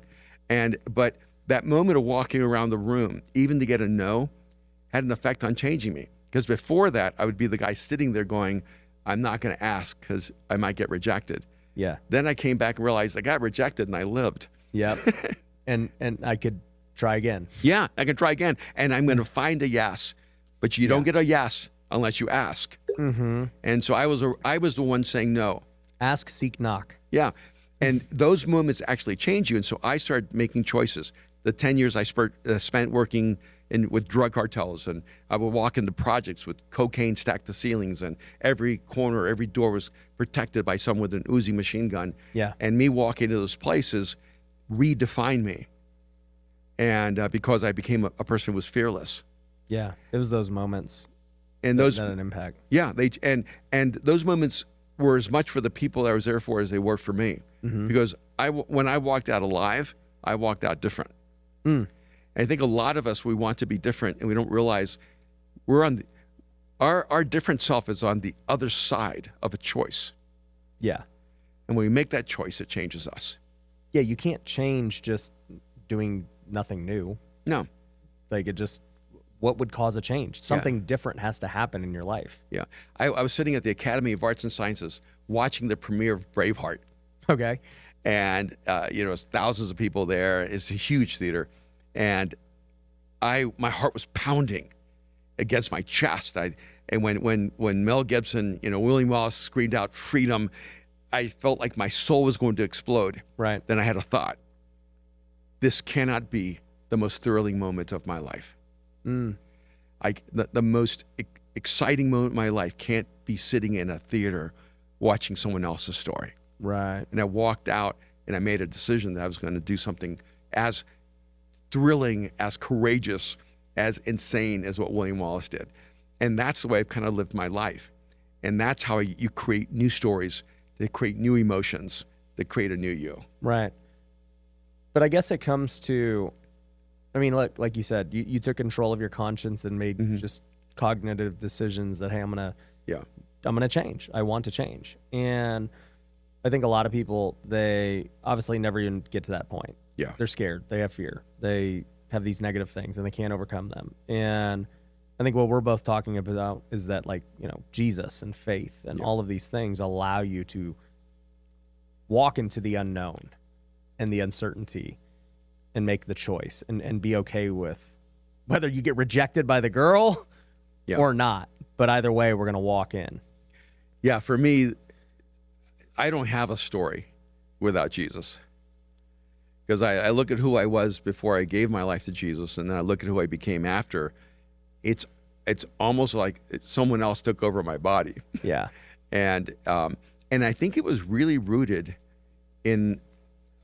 But that moment of walking around the room, even to get a no, had an effect on changing me. Because before that, I would be the guy sitting there going, I'm not going to ask because I might get rejected. Yeah. Then I came back and realized I got rejected and I lived. Yep. and I could try again. Yeah, I can try again. And I'm going to find a yes. But you don't get a yes unless you ask. Mm-hmm. And so I was the one saying no. Ask, seek, knock. Yeah. And those moments actually change you. And so I started making choices. The 10 years I spent working with drug cartels, and I would walk into projects with cocaine stacked to ceilings, and every corner, every door was protected by someone with an Uzi machine gun. Yeah. And me walking into those places redefined me. And because I became a person who was fearless. Yeah. It was those moments And those that had an impact. Yeah, and those moments were as much for the people I was there for as they were for me. Mm-hmm. Because when I walked out alive, I walked out different. I think a lot of us, we want to be different, and we don't realize we're on our different self is on the other side of a choice. Yeah. And when we make that choice, it changes us. Yeah, you can't change just doing nothing new. No. Like what would cause a change? Something different has to happen in your life. Yeah. I was sitting at the Academy of Arts and Sciences watching the premiere of Braveheart. Okay. And, thousands of people there. It's a huge theater. And my heart was pounding against my chest. And when Mel Gibson, William Wallace screamed out freedom, I felt like my soul was going to explode. Right. Then I had a thought. This cannot be the most thrilling moment of my life. The most exciting moment of my life can't be sitting in a theater watching someone else's story. Right. And I walked out and I made a decision that I was going to do something as thrilling, as courageous, as insane as what William Wallace did. And that's the way I've kind of lived my life. And that's how you create new stories, that create new emotions, that create a new you. Right. But I guess it comes to, look, like you said, you took control of your conscience and made just cognitive decisions that, hey, I'm gonna change. I want to change. And I think a lot of people, they obviously never even get to that point. Yeah. They're scared. They have fear. They have these negative things and they can't overcome them. And I think what we're both talking about is that, Jesus and faith and all of these things allow you to walk into the unknown and the uncertainty and make the choice and be okay with whether you get rejected by the girl or not. But either way, we're going to walk in. Yeah, for me, I don't have a story without Jesus. Because I look at who I was before I gave my life to Jesus, and then I look at who I became after. It's almost like someone else took over my body. Yeah. And I think it was really rooted in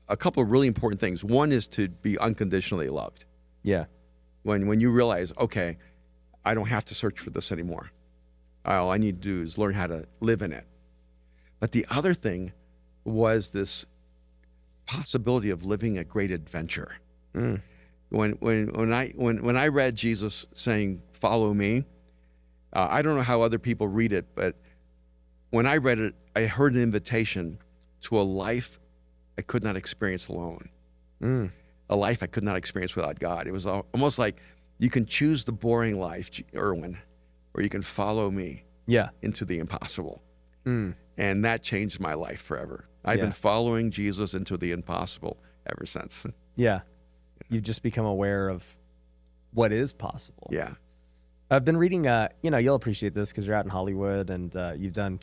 a couple of really important things. One is to be unconditionally loved. Yeah. When you realize, okay, I don't have to search for this anymore. All I need to do is learn how to live in it. But the other thing was this possibility of living a great adventure. When I read Jesus saying, "Follow me," I don't know how other people read it, but when I read it, I heard an invitation to a life I could not experience alone. A life I could not experience without God. It was almost like you can choose the boring life, Erwin, or you can follow me into the impossible. And that changed my life forever. I've been following Jesus into the impossible ever since. Yeah. You've just become aware of what is possible. Yeah. I've been reading, you'll appreciate this because you're out in Hollywood and you've done,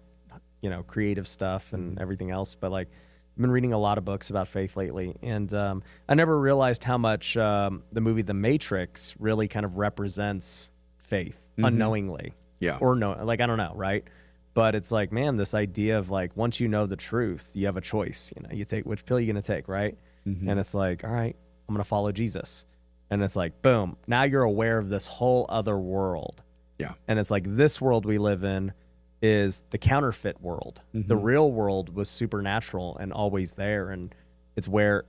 creative stuff and everything else. But I've been reading a lot of books about faith lately, and I never realized how much the movie The Matrix really kind of represents faith unknowingly. Yeah. Or no, like, I don't know, right? But it's like, man, this idea of like, once you know the truth, you have a choice. You know, you take which pill you're going to take, right? And it's like, all right, I'm going to follow Jesus. And it's like, boom, now you're aware of this whole other world. Yeah. And it's like, this world we live in is the counterfeit world. The real world was supernatural and always there. And it's where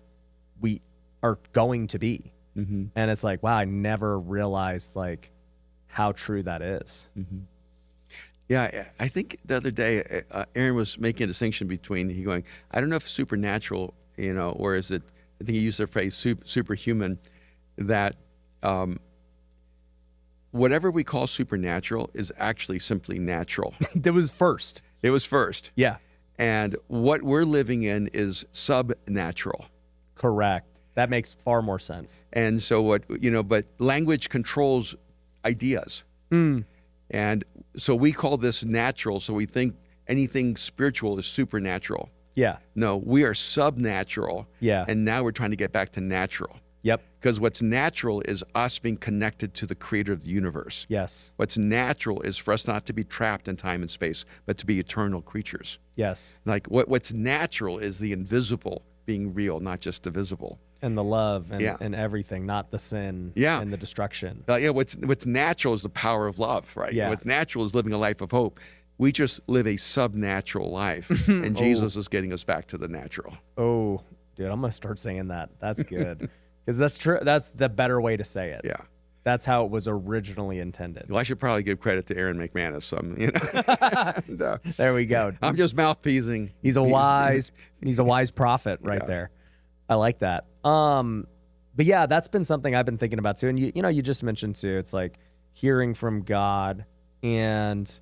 we are going to be. And it's like, wow, I never realized like how true that is. Yeah, I think the other day, Aaron was making a distinction between he going, I don't know if supernatural, you know, or is it, I think he used the phrase superhuman, that whatever we call supernatural is actually simply natural. That was first. It was first. Yeah. And what we're living in is subnatural. Correct. That makes far more sense. And so but language controls ideas. And so we call this natural, so we think anything spiritual is supernatural. Yeah. No, we are subnatural. Yeah. And now we're trying to get back to natural. Yep. Because what's natural is us being connected to the creator of the universe. Yes. What's natural is for us not to be trapped in time and space, but to be eternal creatures. Yes. Like what's natural is the invisible being real, not just the visible. And the love and everything, not the sin and the destruction. What's natural is the power of love, right? Yeah. What's natural is living a life of hope. We just live a subnatural life, and Jesus is getting us back to the natural. Oh, dude, I'm going to start saying that. That's good. Because that's true. That's the better way to say it. Yeah. That's how it was originally intended. Well, I should probably give credit to Erwin McManus. There we go. I'm just mouthpiecing. He's a wise prophet right there. I like that. But yeah, that's been something I've been thinking about too. And you just mentioned too, it's like hearing from God, and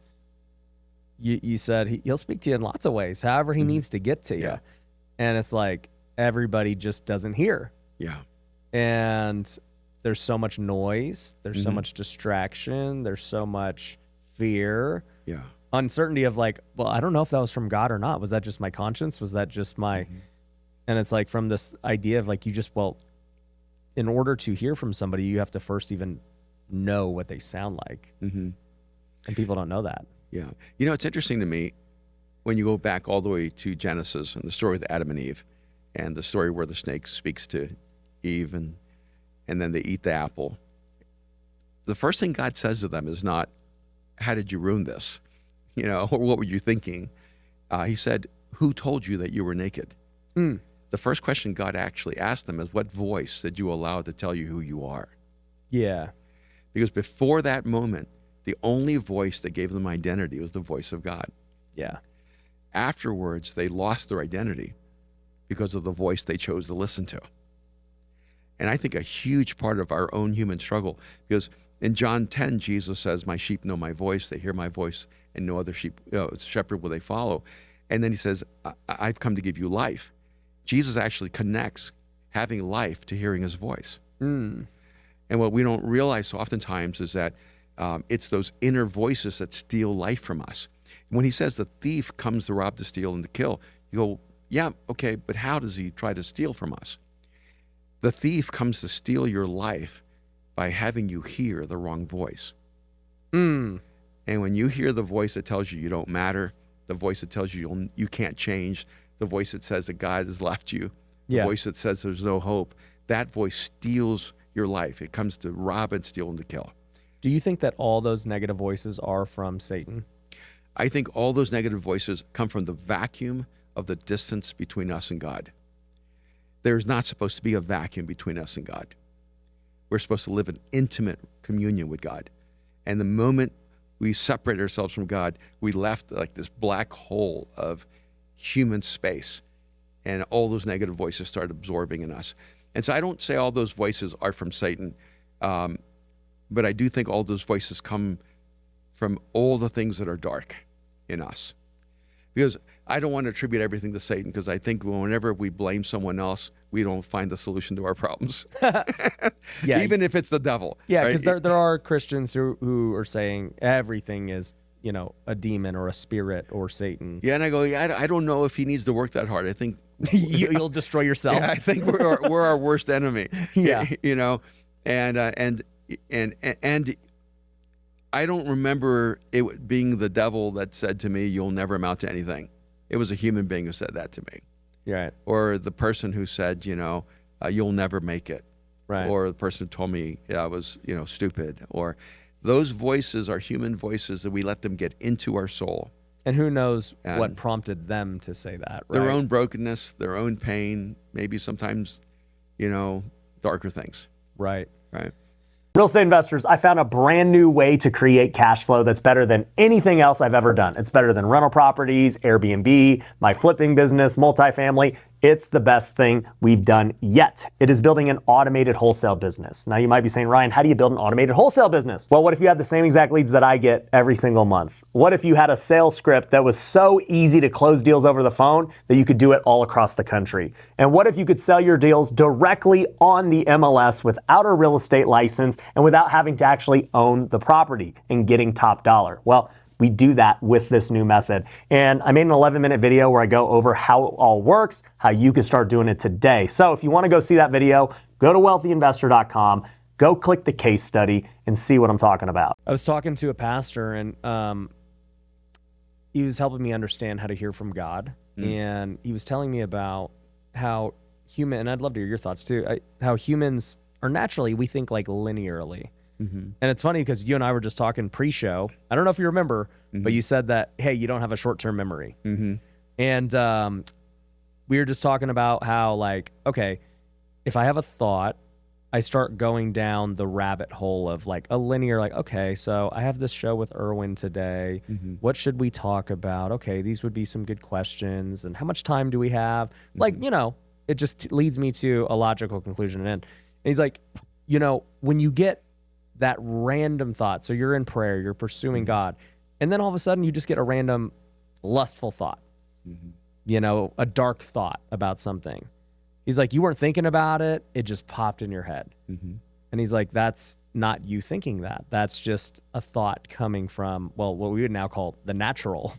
you said he'll speak to you in lots of ways, however he needs to get to you. Yeah. And it's like everybody just doesn't hear. Yeah. And there's so much noise, there's so much distraction, there's so much fear. Yeah. Uncertainty of like, well, I don't know if that was from God or not. Was that just my conscience? Was that just my And it's like from this idea of like, in order to hear from somebody, you have to first even know what they sound like. And people don't know that. Yeah. You know, it's interesting to me when you go back all the way to Genesis and the story with Adam and Eve, and the story where the snake speaks to Eve and then they eat the apple. The first thing God says to them is not, how did you ruin this? Or what were you thinking? He said, who told you that you were naked? The first question God actually asked them is, what voice did you allow to tell you who you are? Yeah. Because before that moment, the only voice that gave them identity was the voice of God. Yeah. Afterwards, they lost their identity because of the voice they chose to listen to. And I think a huge part of our own human struggle, because in John 10, Jesus says, my sheep know my voice, they hear my voice, and no other shepherd will they follow. And then he says, I've come to give you life. Jesus actually connects having life to hearing his voice. And what we don't realize so oftentimes is that it's those inner voices that steal life from us. When he says the thief comes to rob, to steal, and to kill, you go, yeah, okay, but how does he try to steal from us? The thief comes to steal your life by having you hear the wrong voice. And when you hear the voice that tells you you don't matter, the voice that tells you you can't change, the voice that says that God has left you, the voice that says there's no hope, that voice steals your life. It comes to rob and steal and to kill. Do you think that all those negative voices are from Satan? I think all those negative voices come from the vacuum of the distance between us and God. There's not supposed to be a vacuum between us and God. We're supposed to live in intimate communion with God. And the moment we separate ourselves from God, we left like this black hole of human space, and all those negative voices start absorbing in us. And so I don't say all those voices are from Satan, but I do think all those voices come from all the things that are dark in us. Because I don't want to attribute everything to Satan, because I think whenever we blame someone else, we don't find the solution to our problems. Even if it's the devil. Yeah, because there are Christians who are saying everything is, a demon or a spirit or Satan. Yeah, and I go, I don't know if he needs to work that hard. I think You'll destroy yourself. Yeah, I think we're our worst enemy. Yeah. You know, and I don't remember it being the devil that said to me, "You'll never amount to anything." It was a human being who said that to me. Right. Or the person who said, "You'll never make it." Right. Or the person who told me I was, stupid. Or those voices are human voices that we let them get into our soul. And who knows And what prompted them to say that, right? Their own brokenness, their own pain, maybe sometimes, darker things. Right. Right. Real estate investors, I found a brand new way to create cash flow that's better than anything else I've ever done. It's better than rental properties, Airbnb, my flipping business, multifamily. It's the best thing we've done yet. It is building an automated wholesale business. Now you might be saying, Ryan, how do you build an automated wholesale business? Well, what if you had the same exact leads that I get every single month? What if you had a sales script that was so easy to close deals over the phone that you could do it all across the country? And what if you could sell your deals directly on the MLS without a real estate license and without having to actually own the property and getting top dollar? Well, we do that with this new method. And I made an 11-minute video where I go over how it all works, how you can start doing it today. So if you want to go see that video, go to wealthyinvestor.com, go click the case study and see what I'm talking about. I was talking to a pastor, and he was helping me understand how to hear from God. And he was telling me about how and I'd love to hear your thoughts too, how humans are naturally, we think like linearly. And it's funny because you and I were just talking pre-show. I don't know if you remember, but you said that, hey, you don't have a short-term memory. And we were just talking about how, like, okay, if I have a thought, I start going down the rabbit hole of like a linear, like, okay, so I have this show with Erwin today. What should we talk about? Okay, these would be some good questions. And how much time do we have? Like, it just leads me to a logical conclusion. And he's like, when you get that random thought, so you're in prayer, you're pursuing God, and then all of a sudden you just get a random lustful thought, a dark thought about something. He's like, you weren't thinking about it, it just popped in your head. And he's like, that's not you thinking that. That's just a thought coming from, well, what we would now call the natural,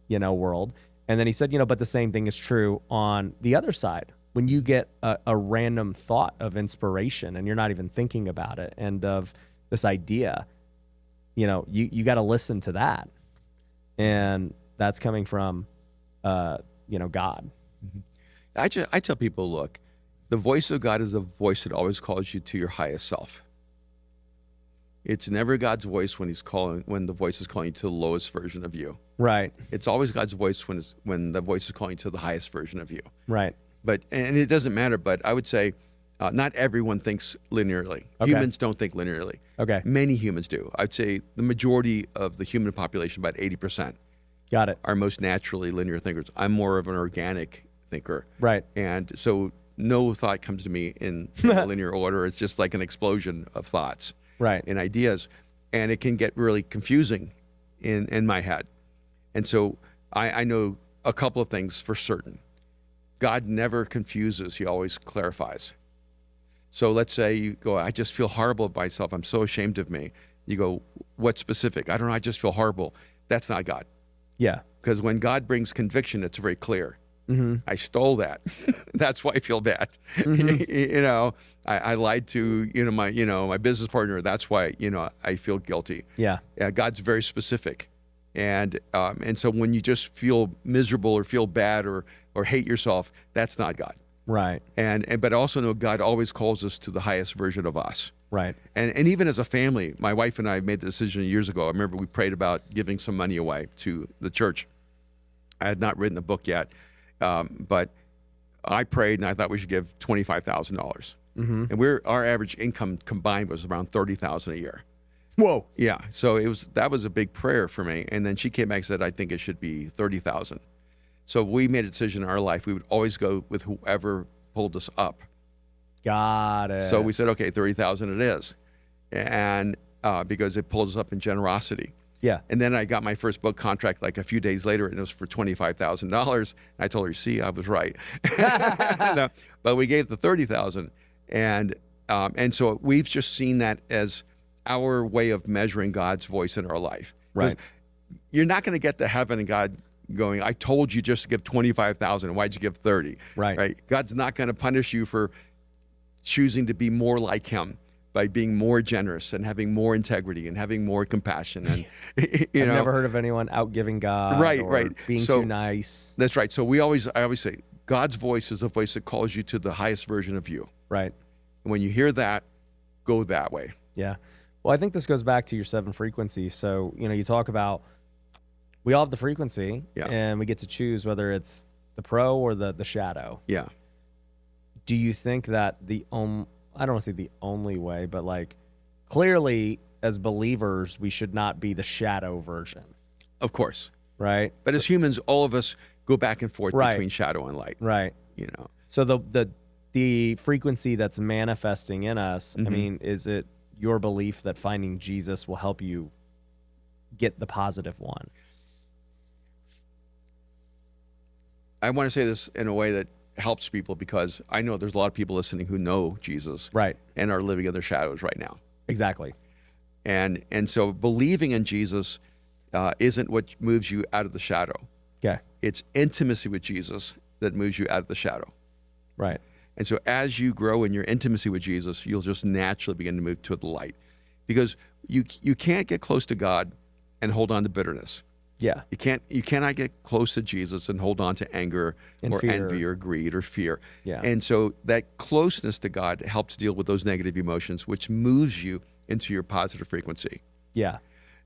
world. And then he said, but the same thing is true on the other side. When you get a random thought of inspiration and you're not even thinking about it and of this idea, you got to listen to that. And that's coming from, God. I tell people, look, the voice of God is a voice that always calls you to your highest self. It's never God's voice when the voice is calling you to the lowest version of you. Right. It's always God's voice when the voice is calling you to the highest version of you. Right. And it doesn't matter, but I would say not everyone thinks linearly. Okay. Humans don't think linearly. Okay. Many humans do. I'd say the majority of the human population, about 80%, Got it. are most naturally linear thinkers. I'm more of an organic thinker. Right. And so no thought comes to me in a linear order. It's just like an explosion of thoughts Right. and ideas. And it can get really confusing in my head. And so I know a couple of things for certain. God never confuses, he always clarifies. So let's say you go, I just feel horrible about myself. I'm so ashamed of me. You go, what specific? I don't know, I just feel horrible. That's not God. Yeah. Because when God brings conviction, it's very clear. I stole that. That's why I feel bad. I lied to my business partner. That's why I feel guilty. Yeah. God's very specific, and so when you just feel miserable or feel bad or hate yourself, that's not God. Right. But also know God always calls us to the highest version of us. Right. And even as a family, my wife and I made the decision years ago. I remember we prayed about giving some money away to the church. I had not written a book yet. But I prayed and I thought we should give $25,000. And our average income combined was around $30,000 a year. Whoa. Yeah. So that was a big prayer for me. And then she came back and said, I think it should be $30,000. So we made a decision in our life. We would always go with whoever pulled us up. Got it. So we said, okay, 30,000 it is. And because it pulled us up in generosity. Yeah. And then I got my first book contract like a few days later, and it was for $25,000. I told her, see, I was right. No, but we gave the $30,000. And so we've just seen that as our way of measuring God's voice in our life. Right. You're not going to get to heaven and God going, I told you just to give 25,000. Why'd you give 30? Right. God's not going to punish you for choosing to be more like him by being more generous and having more integrity and having more compassion. And I've never heard of anyone outgiving God, or being too nice. That's right. So I always say, God's voice is a voice that calls you to the highest version of you. Right. And when you hear that, go that way. Yeah. Well, I think this goes back to your 7 frequencies. So, you talk about, we all have the frequency, and we get to choose whether it's the pro or the shadow. Yeah. Do you think that I don't want to say the only way, but like clearly as believers, we should not be the shadow version. Of course. Right. But as humans, all of us go back and forth between shadow and light. Right. So the frequency that's manifesting in us, I mean, is it your belief that finding Jesus will help you get the positive one? I want to say this in a way that helps people, because I know there's a lot of people listening who know Jesus, right, and are living in their shadows right now. Exactly. And so believing in Jesus isn't what moves you out of the shadow. Okay. It's intimacy with Jesus that moves you out of the shadow. Right. And so as you grow in your intimacy with Jesus, you'll just naturally begin to move to the light, because you can't get close to God and hold on to bitterness. Yeah. You cannot get close to Jesus and hold on to anger or fear. envy or greed or fear. Yeah. And so that closeness to God helps deal with those negative emotions, which moves you into your positive frequency. Yeah.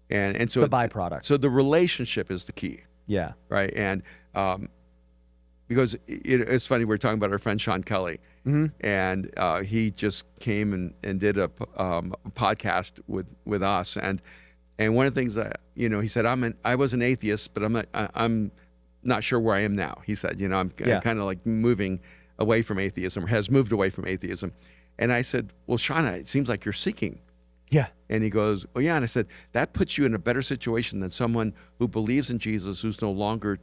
And so it's a byproduct. So the relationship is the key. Yeah. Right. And because it's funny, we're talking about our friend Sean Kelly, and he just came and did a podcast with us, and one of the things that he said, I was an atheist, but I'm not sure where I am now. He said, I'm kind of like moving away from atheism, or has moved away from atheism. And I said, well, Sean, it seems like you're seeking. Yeah. And he goes, oh yeah. And I said, that puts you in a better situation than someone who believes in Jesus who's no longer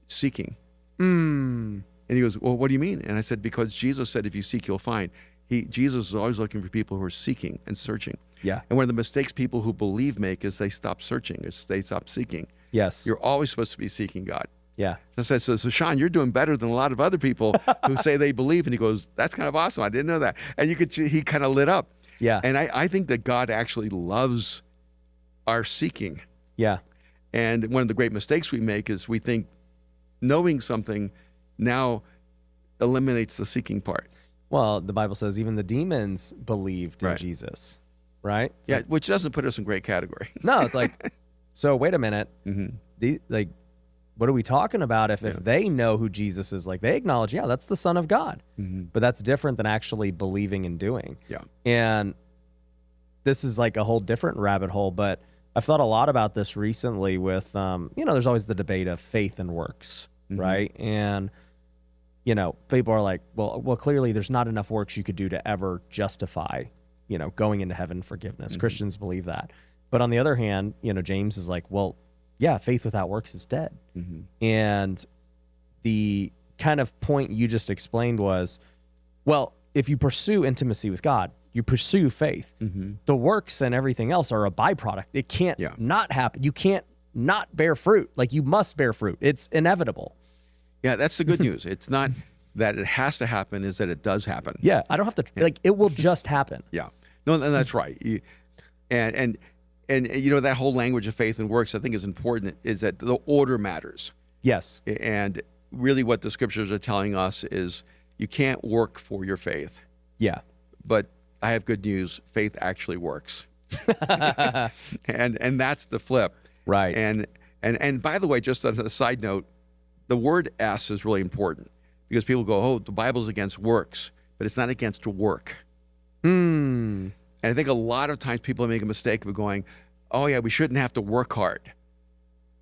seeking. And he goes, well, what do you mean? And I said, because Jesus said, if you seek, you'll find. Jesus is always looking for people who are seeking and searching. Yeah. And one of the mistakes people who believe make is they stop searching, is they stop seeking. Yes. You're always supposed to be seeking God. Yeah. I said, so Sean, you're doing better than a lot of other people who say they believe. And he goes, that's kind of awesome. I didn't know that. And he kind of lit up. Yeah. And I think that God actually loves our seeking. Yeah. And one of the great mistakes we make is we think knowing something now eliminates the seeking part. Well, the Bible says even the demons believed in Jesus, right? It's like, which doesn't put us in great category. No, it's like, so wait a minute. What are we talking about if they know who Jesus is? Like, they acknowledge, that's the Son of God. But that's different than actually believing and doing. Yeah. And this is like a whole different rabbit hole, but I've thought a lot about this recently with, there's always the debate of faith and works, right? And, people are like, well, clearly there's not enough works you could do to ever justify, going into heaven, forgiveness. Christians believe that. But on the other hand, James is like, well, yeah, faith without works is dead. And the kind of point you just explained was, well, if you pursue intimacy with God, you pursue faith. The works and everything else are a byproduct. It can't not happen. You can't not bear fruit. Like, you must bear fruit. It's inevitable. Yeah, that's the good news. It's not that it has to happen, is that it does happen. Yeah, I don't have to, it will just happen. Yeah. No, and that's right. And that whole language of faith and works, I think, is important, is that the order matters. Yes. And really what the scriptures are telling us is you can't work for your faith. Yeah. But I have good news. Faith actually works. and that's the flip. Right. And by the way, just as a side note, the word S is really important, because people go, oh, the Bible's against works, but it's not against work. And I think a lot of times people make a mistake of going, oh yeah, we shouldn't have to work hard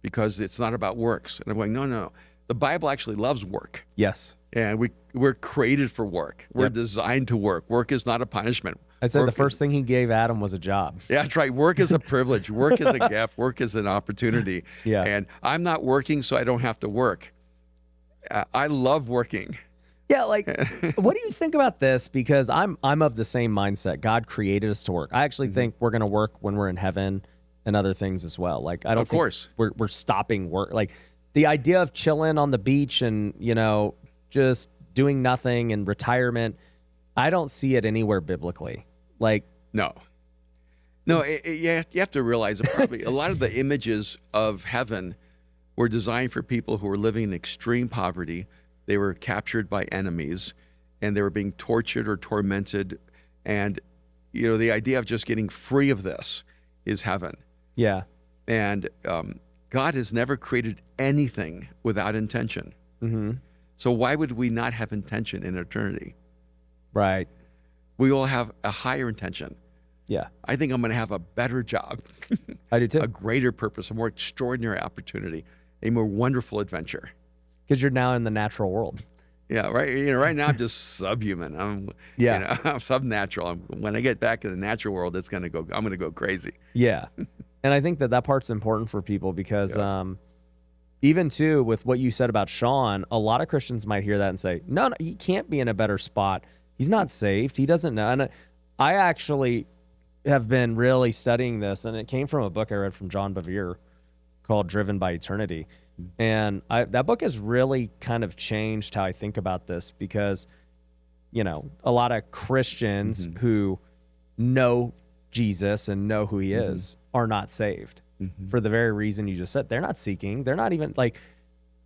because it's not about works. And I'm going, no. The Bible actually loves work. Yes. And we're created for work. We're designed to work. Work is not a punishment. I said the first thing he gave Adam was a job. Yeah, that's right. Work is a privilege. Work is a gift. Work is an opportunity. Yeah. And I'm not working, so I don't have to work. I love working. Yeah, like, what do you think about this? Because I'm of the same mindset. God created us to work. I actually think we're going to work when we're in heaven and other things as well. Like, I don't think we're stopping work. Like, the idea of chilling on the beach and, just doing nothing and retirement, I don't see it anywhere biblically. Like, No, you have to realize that probably a lot of the images of heaven were designed for people who were living in extreme poverty. They were captured by enemies, and they were being tortured or tormented. And, the idea of just getting free of this is heaven. yeah. And God has never created anything without intention. Mm-hmm. So why would we not have intention in eternity? Right. We all have a higher intention. Yeah. I think I'm going to have a better job, I do too. a greater purpose, a more extraordinary opportunity, a more wonderful adventure. Because you're now in the natural world. Yeah, right. Right now I'm just subhuman. I'm subnatural. When I get back to the natural world, I'm going to go crazy. Yeah. And I think that part's important for people because even too with what you said about Sean, a lot of Christians might hear that and say, no, he can't be in a better spot. He's not saved. He doesn't know. And I actually have been really studying this, and it came from a book I read from John Bevere called Driven by Eternity. And that book has really kind of changed how I think about this because, a lot of Christians who know Jesus and know who he is are not saved for the very reason you just said. They're not seeking. They're not even like,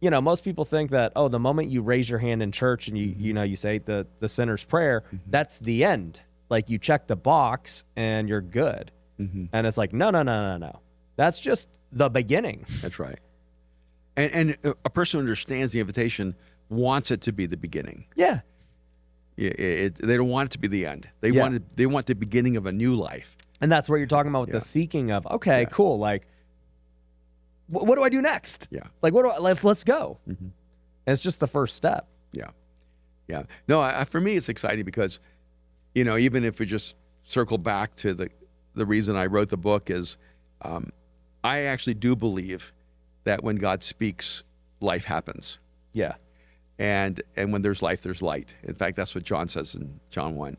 most people think that, the moment you raise your hand in church and you say the sinner's prayer, that's the end. Like you check the box and you're good. And it's like, no. That's just the beginning. That's right. And a person who understands the invitation wants it to be the beginning. Yeah. They don't want it to be the end. They want the beginning of a new life. And that's what you're talking about with the seeking of, okay, cool. Like, what do I do next? Yeah. Like, let's go. And it's just the first step. Yeah. No, for me, it's exciting because, even if we just circle back to the reason I wrote the book is, I actually do believe that when God speaks, life happens. Yeah. And when there's life, there's light. In fact, that's what John says in John 1.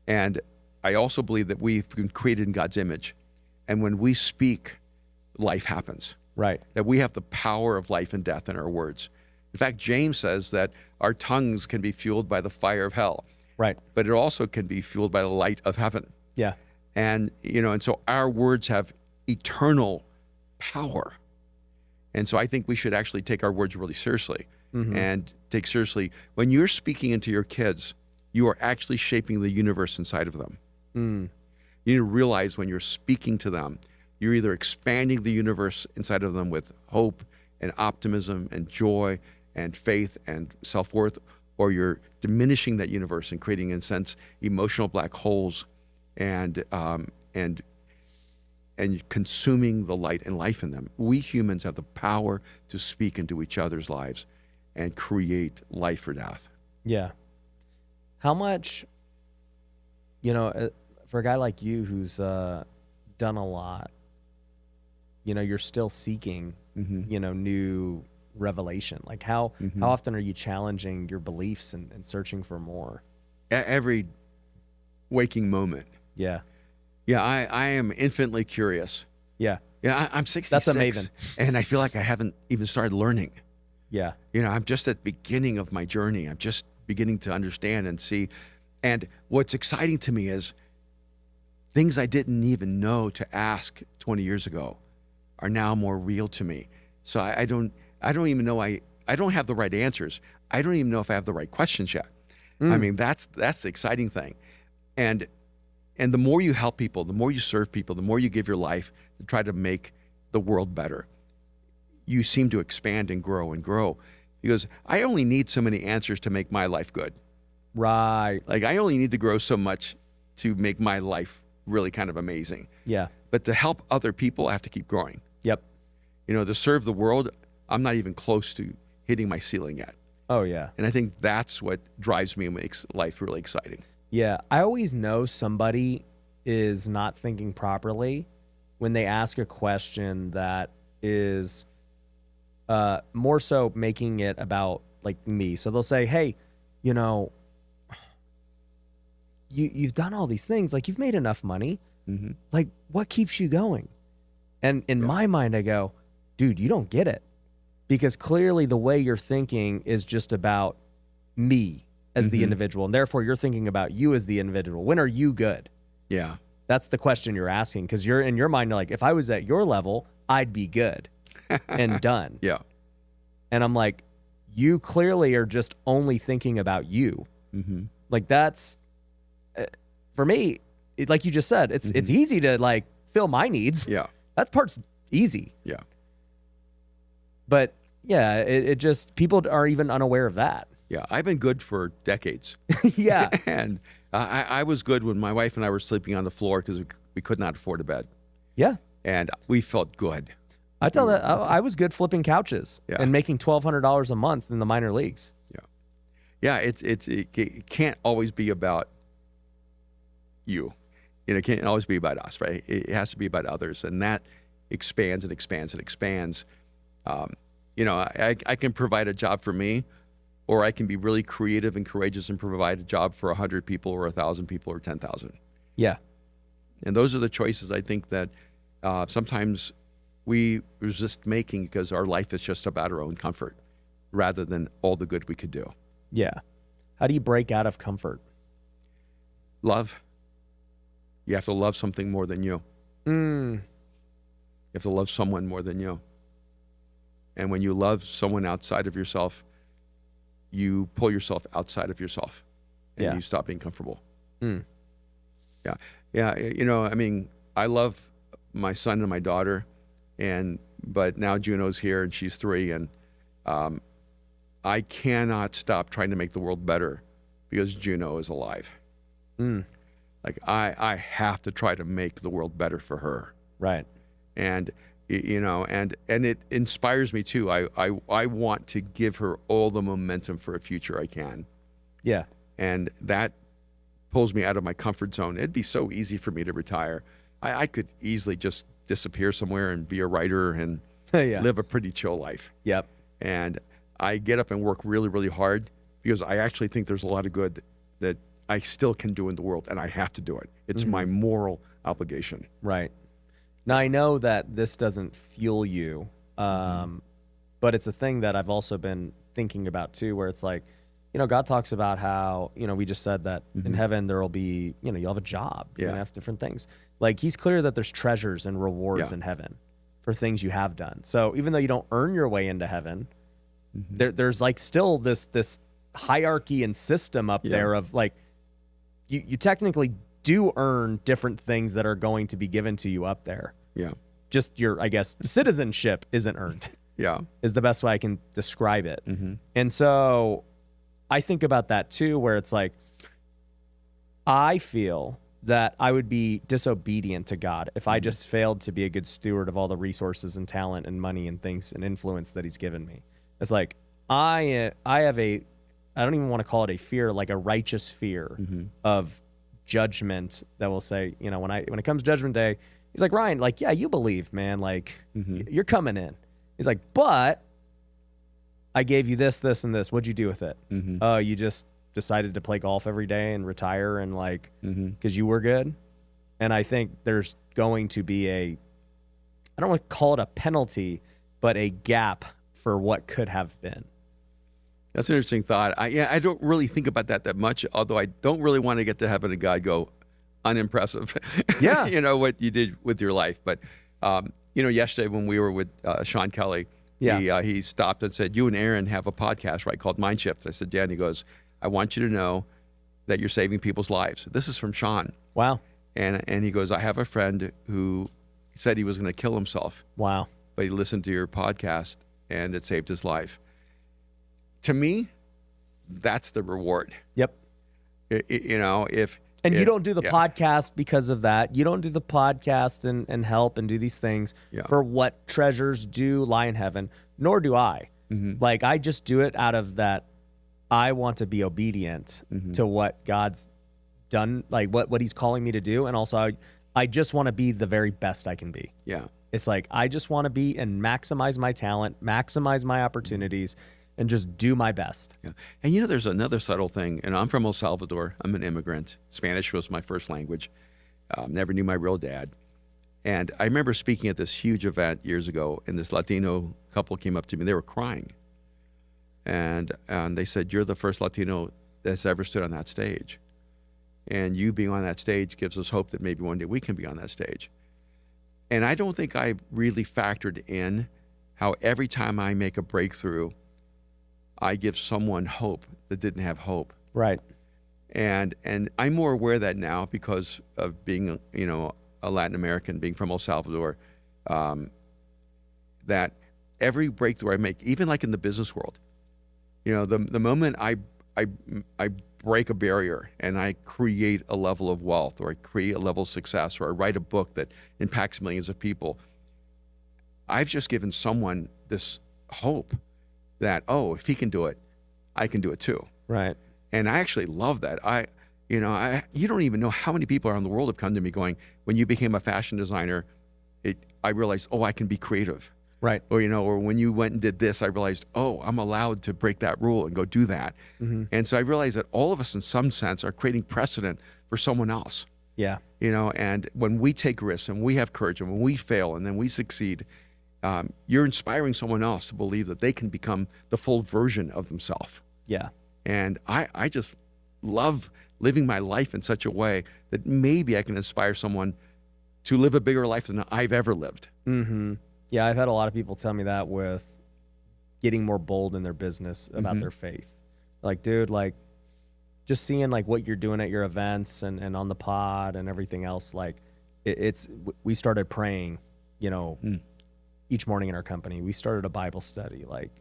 And I also believe that we've been created in God's image. And when we speak, life happens. Right. That we have the power of life and death in our words. In fact, James says that our tongues can be fueled by the fire of hell. Right. But it also can be fueled by the light of heaven. Yeah. And, and so our words have eternal power. And so I think we should actually take our words really seriously and take seriously. When you're speaking into your kids, you are actually shaping the universe inside of them. You need to realize when you're speaking to them, you're either expanding the universe inside of them with hope and optimism and joy and faith and self-worth, or you're diminishing that universe and creating, in a sense, emotional black holes and consuming the light and life in them. We humans have the power to speak into each other's lives and create life or death. Yeah. How much, for a guy like you who's done a lot, you're still seeking, new revelation. Like how often are you challenging your beliefs and searching for more? Every waking moment. Yeah. Yeah, I am infinitely curious. Yeah. Yeah, I'm 66. That's a maven. And I feel like I haven't even started learning. Yeah. I'm just at the beginning of my journey. I'm just beginning to understand and see. And what's exciting to me is things I didn't even know to ask 20 years ago are now more real to me. So I don't even know I don't have the right answers. I don't even know if I have the right questions yet. I mean, that's the exciting thing. And the more you help people, the more you serve people, the more you give your life to try to make the world better, you seem to expand and grow and grow. Because I only need so many answers to make my life good. Right. Like I only need to grow so much to make my life really kind of amazing. Yeah. But to help other people, I have to keep growing. Yep. To serve the world, I'm not even close to hitting my ceiling yet. Oh, yeah. And I think that's what drives me and makes life really exciting. Yeah. I always know somebody is not thinking properly when they ask a question that is more so making it about like me. So they'll say, hey, you've done all these things. Like you've made enough money. Like what keeps you going? And in my mind, I go, dude, you don't get it. because clearly the way you're thinking is just about me as the individual, and therefore you're thinking about you as the individual. When are you good? Yeah. That's the question you're asking, because you're in your mind, like, if I was at your level, I'd be good and done. Yeah. And I'm like, you clearly are just only thinking about you. Like, that's, for me, like you just said, it's easy to like fill my needs. Yeah. That part's easy. Yeah. But yeah, it just, people are even unaware of that. Yeah. I've been good for decades. Yeah. And I was good when my wife and I were sleeping on the floor because we could not afford a bed. Yeah. And we felt good. I tell that I was good flipping couches and making $1,200 a month in the minor leagues. Yeah. It can't always be about you. It can't always be about us, right? It has to be about others. And that expands and expands and expands. I can provide a job for me, or I can be really creative and courageous and provide a job for 100 people or 1,000 people or 10,000. Yeah. And those are the choices I think that sometimes we resist making because our life is just about our own comfort rather than all the good we could do. Yeah. How do you break out of comfort? Love. You have to love something more than you. You have to love someone more than you. And when you love someone outside of yourself, you pull yourself outside of yourself and you stop being comfortable. Yeah. I mean, I love my son and my daughter, but now Juno's here and she's 3, and I cannot stop trying to make the world better because Juno is alive. Like I have to try to make the world better for her. Right. And and it inspires me too. I want to give her all the momentum for a future I can. Yeah. And that pulls me out of my comfort zone. It'd be so easy for me to retire. I could easily just disappear somewhere and be a writer and live a pretty chill life. Yep. And I get up and work really, really hard because I actually think there's a lot of good that I still can do in the world, and I have to do it. It's my moral obligation. Right. Now, I know that this doesn't fuel you, but it's a thing that I've also been thinking about too, where it's like, God talks about how, we just said that in heaven there will be, you'll have a job, you're gonna have different things. Like, he's clear that there's treasures and rewards in heaven for things you have done. So even though you don't earn your way into heaven, there's like still this hierarchy and system up there of like, you technically do earn different things that are going to be given to you up there. Yeah. Just your, I guess, citizenship isn't earned. Yeah. Is the best way I can describe it. And so I think about that too, where it's like, I feel that I would be disobedient to God if I just failed to be a good steward of all the resources and talent and money and things and influence that he's given me. It's like, I have I don't even want to call it a fear, like a righteous fear of judgment that will say, when it comes Judgment Day, he's like, Ryan, like, yeah, you believe, man, like you're coming in. He's like, but I gave you this, this, and this. What'd you do with it? You just decided to play golf every day and retire and like, because you were good. And I think there's going to be I don't want to call it a penalty, but a gap for what could have been. That's an interesting thought. I don't really think about that much, although I don't really want to get to heaven and God go, unimpressive. Yeah. What you did with your life. But, yesterday when we were with Sean Kelly, he stopped and said, you and Aaron have a podcast, right, called Mind Shift. I said, yeah. And he goes, I want you to know that you're saving people's lives. This is from Sean. Wow. And he goes, I have a friend who said he was going to kill himself. Wow. But he listened to your podcast and it saved his life. To me, that's the reward. Yep. And you don't do the podcast because of that. You don't do the podcast and help and do these things for what treasures do lie in heaven, nor do I. Like, I just do it out of that I want to be obedient to what God's done, like what he's calling me to do. And also I just want to be the very best I can be. Yeah. It's like, I just want to be and maximize my talent, maximize my opportunities, and just do my best. Yeah. And there's another subtle thing, and I'm from El Salvador. I'm an immigrant. Spanish was my first language. Never knew my real dad. And I remember speaking at this huge event years ago, and this Latino couple came up to me. They were crying. And they said, "You're the first Latino that's ever stood on that stage. And you being on that stage gives us hope that maybe one day we can be on that stage." And I don't think I really factored in how every time I make a breakthrough, I give someone hope that didn't have hope. Right. And I'm more aware of that now because of being, a Latin American, being from El Salvador, that every breakthrough I make, even like in the business world, the moment I break a barrier and I create a level of wealth, or I create a level of success, or I write a book that impacts millions of people, I've just given someone this hope that, oh, if he can do it, I can do it too. Right. And I actually love that. You don't even know how many people around the world have come to me going, when you became a fashion designer, I realized, oh, I can be creative. Right. Or when you went and did this, I realized, oh, I'm allowed to break that rule and go do that. Mm-hmm. And so I realized that all of us in some sense are creating precedent for someone else. Yeah. And when we take risks and we have courage and when we fail and then we succeed, you're inspiring someone else to believe that they can become the full version of themselves. Yeah. And I just love living my life in such a way that maybe I can inspire someone to live a bigger life than I've ever lived. Mm-hmm. Yeah, I've had a lot of people tell me that with getting more bold in their business about their faith. Like, dude, like just seeing like what you're doing at your events and on the pod and everything else, like we started praying, each morning in our company. We started a Bible study. Like,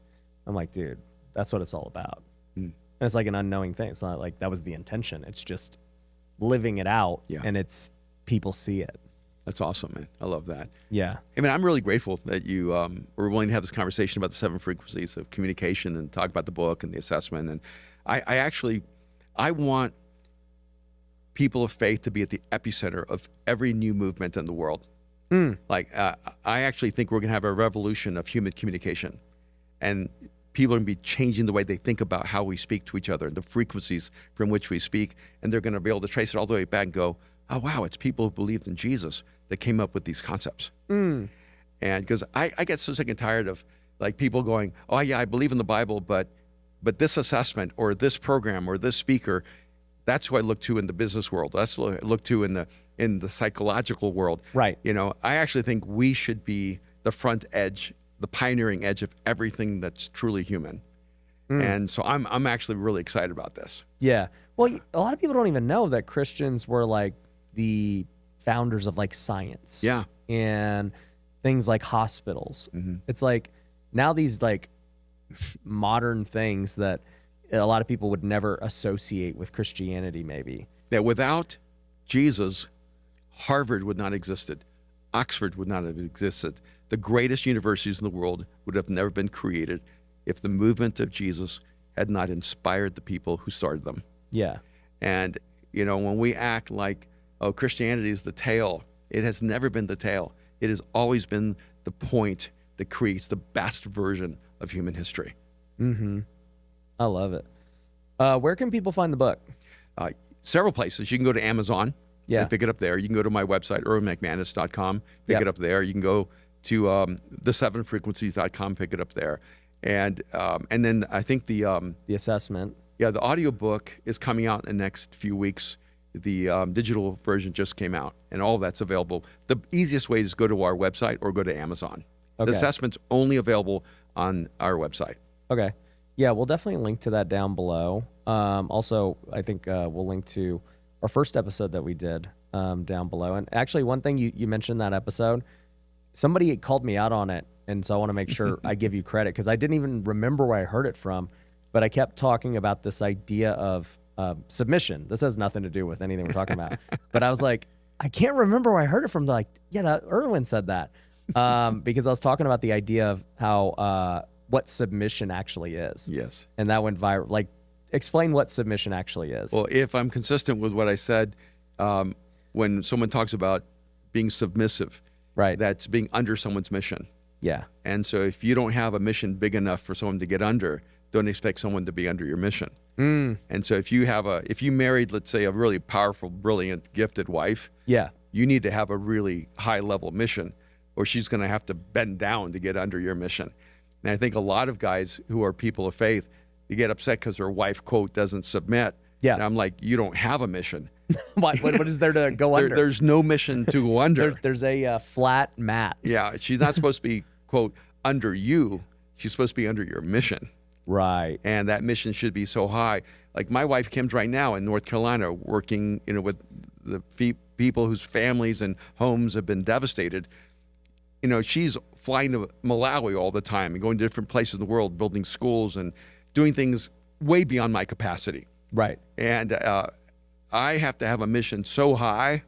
I'm like, dude, that's what it's all about. And it's like an unknowing thing. It's not like that was the intention. It's just living it out, and it's people see it. That's awesome, man. I love that. Yeah. I mean, I'm really grateful that you were willing to have this conversation about the 7 frequencies of communication and talk about the book and the assessment. And I want people of faith to be at the epicenter of every new movement in the world. Like, I actually think we're going to have a revolution of human communication. And people are going to be changing the way they think about how we speak to each other and the frequencies from which we speak. And they're going to be able to trace it all the way back and go, oh, wow, it's people who believed in Jesus that came up with these concepts. And because I get so sick and tired of like people going, oh yeah, I believe in the Bible, but this assessment or this program or this speaker, that's who I look to in the business world. That's what I look to in the psychological world. Right. I actually think we should be the front edge, the pioneering edge of everything that's truly human. And so I'm actually really excited about this. Yeah. Well, a lot of people don't even know that Christians were like the founders of like science. Yeah. And things like hospitals. It's like now these like modern things that a lot of people would never associate with Christianity, maybe. That without Jesus, Harvard would not have existed. Oxford would not have existed. The greatest universities in the world would have never been created if the movement of Jesus had not inspired the people who started them. Yeah. And, when we act like, oh, Christianity is the tail, it has never been the tail. It has always been the point that creates the best version of human history. I love it. Where can people find the book? Several places. You can go to Amazon and pick it up there. You can go to my website, erwinmcmanus.com, pick it up there. You can go to the7frequencies.com, pick it up there. And then I think the assessment. Yeah, the audiobook is coming out in the next few weeks. The digital version just came out, and all of that's available. The easiest way is go to our website or go to Amazon. Okay. The assessment's only available on our website. Okay. Yeah, we'll definitely link to that down below. Also, I think we'll link to our first episode that we did down below. And actually, one thing you mentioned in that episode, somebody called me out on it, and so I want to make sure I give you credit because I didn't even remember where I heard it from, but I kept talking about this idea of submission. This has nothing to do with anything we're talking about. But I was like, I can't remember where I heard it from. Like, yeah, Erwin said that. Because I was talking about the idea of how what submission actually is. Yes. And that went viral. Like, explain what submission actually is. Well, if I'm consistent with what I said, when someone talks about being submissive, right, that's being under someone's mission. Yeah. And so if you don't have a mission big enough for someone to get under, don't expect someone to be under your mission. And so if you married, let's say, a really powerful, brilliant, gifted wife, yeah, you need to have a really high level mission, or she's going to have to bend down to get under your mission. And I think a lot of guys who are people of faith, they get upset because their wife, quote, doesn't submit. Yeah. And I'm like, you don't have a mission. What is there to go under? There's no mission to go under. There's a flat mat. Yeah, she's not supposed to be, quote, under you. She's supposed to be under your mission. Right. And that mission should be so high. Like my wife, Kim's right now in North Carolina working, with the people whose families and homes have been devastated. She's flying to Malawi all the time and going to different places in the world, building schools and doing things way beyond my capacity. Right. And I have to have a mission so high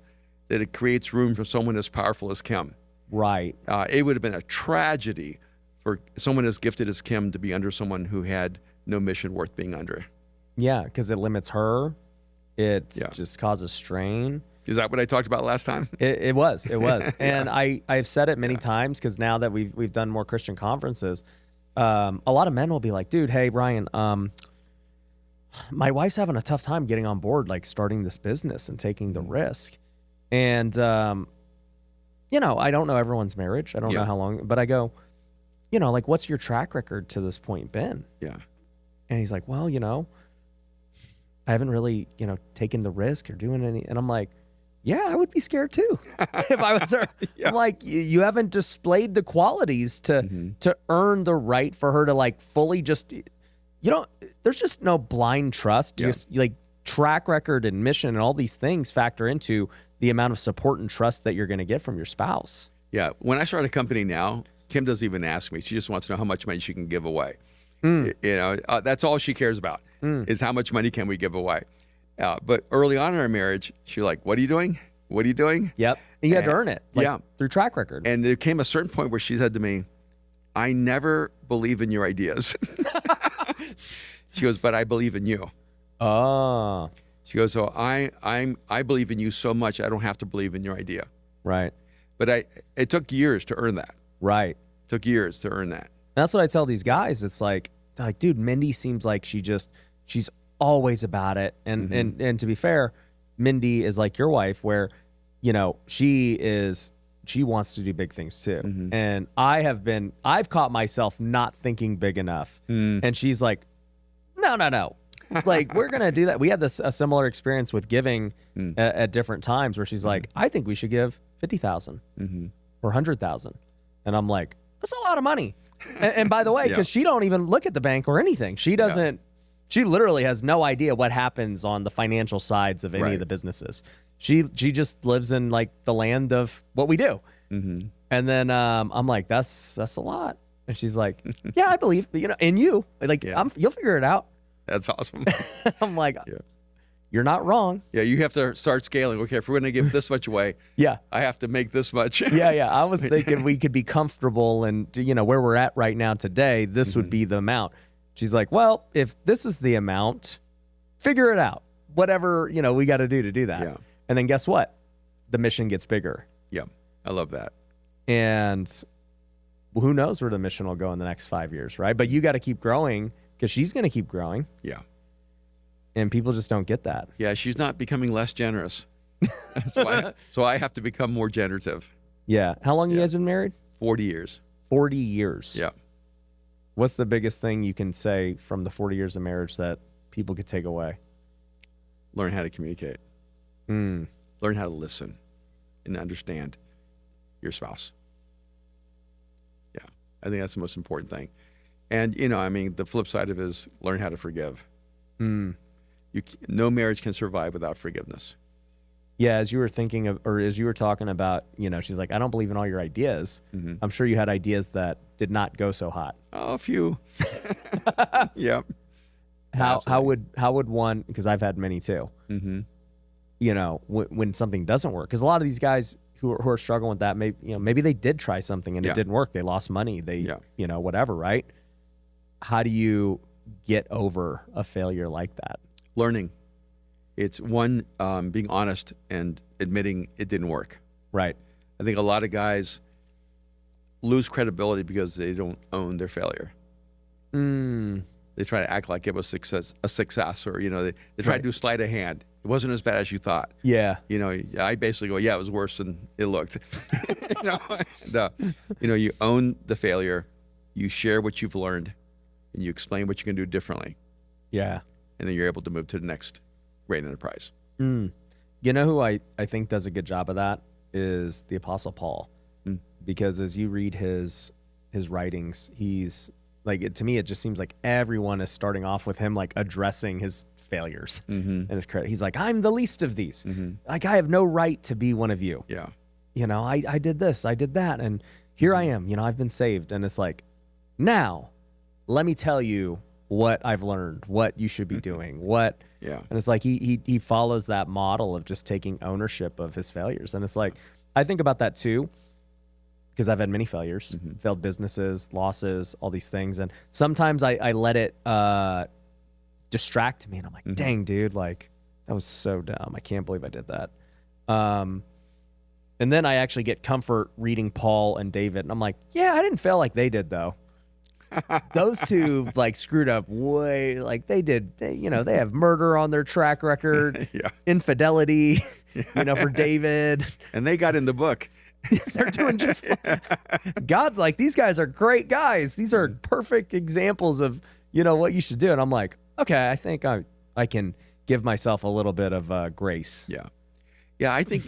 that it creates room for someone as powerful as Kim. Right. It would have been a tragedy for someone as gifted as Kim to be under someone who had no mission worth being under. Yeah, because it limits her. It just causes strain. Is that what I talked about last time? It was. And I've said it many times, because now that we've done more Christian conferences, a lot of men will be like, dude, hey, Ryan, my wife's having a tough time getting on board, like starting this business and taking the risk. And, I don't know everyone's marriage. I don't know how long, but I go, like, what's your track record to this point been? Yeah. And he's like, well, I haven't really, taken the risk or doing any. And I'm like, yeah, I would be scared too if I was her. I'm like, you haven't displayed the qualities to earn the right for her to like fully just, there's just no blind trust. Just like track record and mission and all these things factor into the amount of support and trust that you're going to get from your spouse. Yeah. When I start a company now, Kim doesn't even ask me. She just wants to know how much money she can give away. That's all she cares about is how much money can we give away. But early on in our marriage, she was like, what are you doing? What are you doing? Yep. And you had to earn it through track record. And there came a certain point where she said to me, I never believe in your ideas. She goes, but I believe in you. Oh. She goes, so I believe in you so much, I don't have to believe in your idea. Right. But it took years to earn that. Right. Took years to earn that. That's what I tell these guys. It's like, dude, Mindy seems like she's always about it. And and to be fair, Mindy is like your wife, where, she wants to do big things too. And I've caught myself not thinking big enough. And she's like, no. Like, we're going to do that. We had a similar experience with giving at different times, where she's like, I think we should give 50,000 or 100,000. And I'm like, that's a lot of money. And by the way, because she don't even look at the bank or anything. She doesn't, she literally has no idea what happens on the financial sides of any of the businesses. She just lives in like the land of what we do. And then I'm like, that's a lot. And she's like, yeah, I believe, in you. Like, you'll figure it out. That's awesome. I'm like, you're not wrong. Yeah, you have to start scaling. Okay, if we're going to give this much away, I have to make this much. I was thinking we could be comfortable, and where we're at right now today, this would be the amount. She's like, well, if this is the amount, figure it out. Whatever, we got to do that. Yeah. And then guess what? The mission gets bigger. Yeah, I love that. And who knows where the mission will go in the next 5 years, right? But you got to keep growing, because she's going to keep growing. Yeah. And people just don't get that. Yeah, she's not becoming less generous. So I have to become more generative. Yeah. How long you guys been married? 40 years. 40 years. Yeah. What's the biggest thing you can say from the 40 years of marriage that people could take away? Learn how to communicate. Learn how to listen and understand your spouse. Yeah. I think that's the most important thing. And, the flip side of it is learn how to forgive. No marriage can survive without forgiveness. Yeah, as you were thinking of, or as you were talking about, she's like, I don't believe in all your ideas. I'm sure you had ideas that did not go so hot. Oh, a few. Yeah. How would one, because I've had many too, when something doesn't work, because a lot of these guys who are struggling with that, maybe they did try something and it didn't work. They lost money. They, whatever, right? How do you get over a failure like that? Learning. It's one, being honest and admitting it didn't work. Right. I think a lot of guys lose credibility because they don't own their failure. They try to act like it was a success, or they try to do sleight of hand. It wasn't as bad as you thought. Yeah. You know, I basically go, yeah, it was worse than it looked. You know, you own the failure, you share what you've learned, and you explain what you can do differently. Yeah. And then you're able to move to the next great enterprise. You know who I think does a good job of that is the Apostle Paul. Because as you read his writings, he's like, to me, it just seems like everyone is starting off with him like addressing his failures and his credit. He's like, I'm the least of these. Like, I have no right to be one of you. Yeah. You know, I did this, I did that, and here I am. You know, I've been saved. And it's like, now, let me tell you what I've learned, what you should be doing, what. Yeah. And it's like he follows that model of just taking ownership of his failures. And it's like, I think about that too, because I've had many failures, failed businesses, losses, all these things. And sometimes I let it distract me. And I'm like, dang, dude, like, that was so dumb. I can't believe I did that. And then I actually get comfort reading Paul and David. And I'm like, yeah, I didn't fail like they did, though. Those two like screwed up way, like they did. They have murder on their track record, infidelity, for David. And they got in the book. They're doing just fine. God's like, these guys are great guys. These are perfect examples of, what you should do. And I'm like, okay, I think I can give myself a little bit of grace. Yeah. Yeah, I think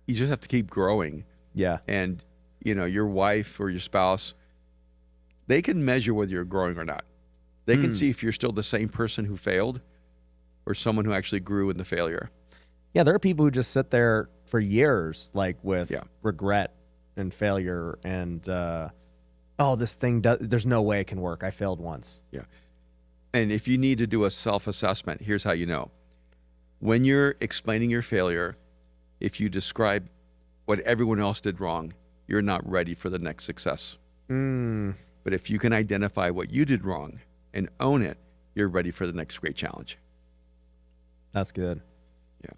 you just have to keep growing. Yeah. And, your wife or your spouse, they can measure whether you're growing or not. They can see if you're still the same person who failed or someone who actually grew in the failure. Yeah, there are people who just sit there for years, like with regret and failure and, this thing, there's no way it can work. I failed once. Yeah. And if you need to do a self-assessment, here's how you know. When you're explaining your failure, if you describe what everyone else did wrong, you're not ready for the next success. But if you can identify what you did wrong and own it, you're ready for the next great challenge. That's good. Yeah.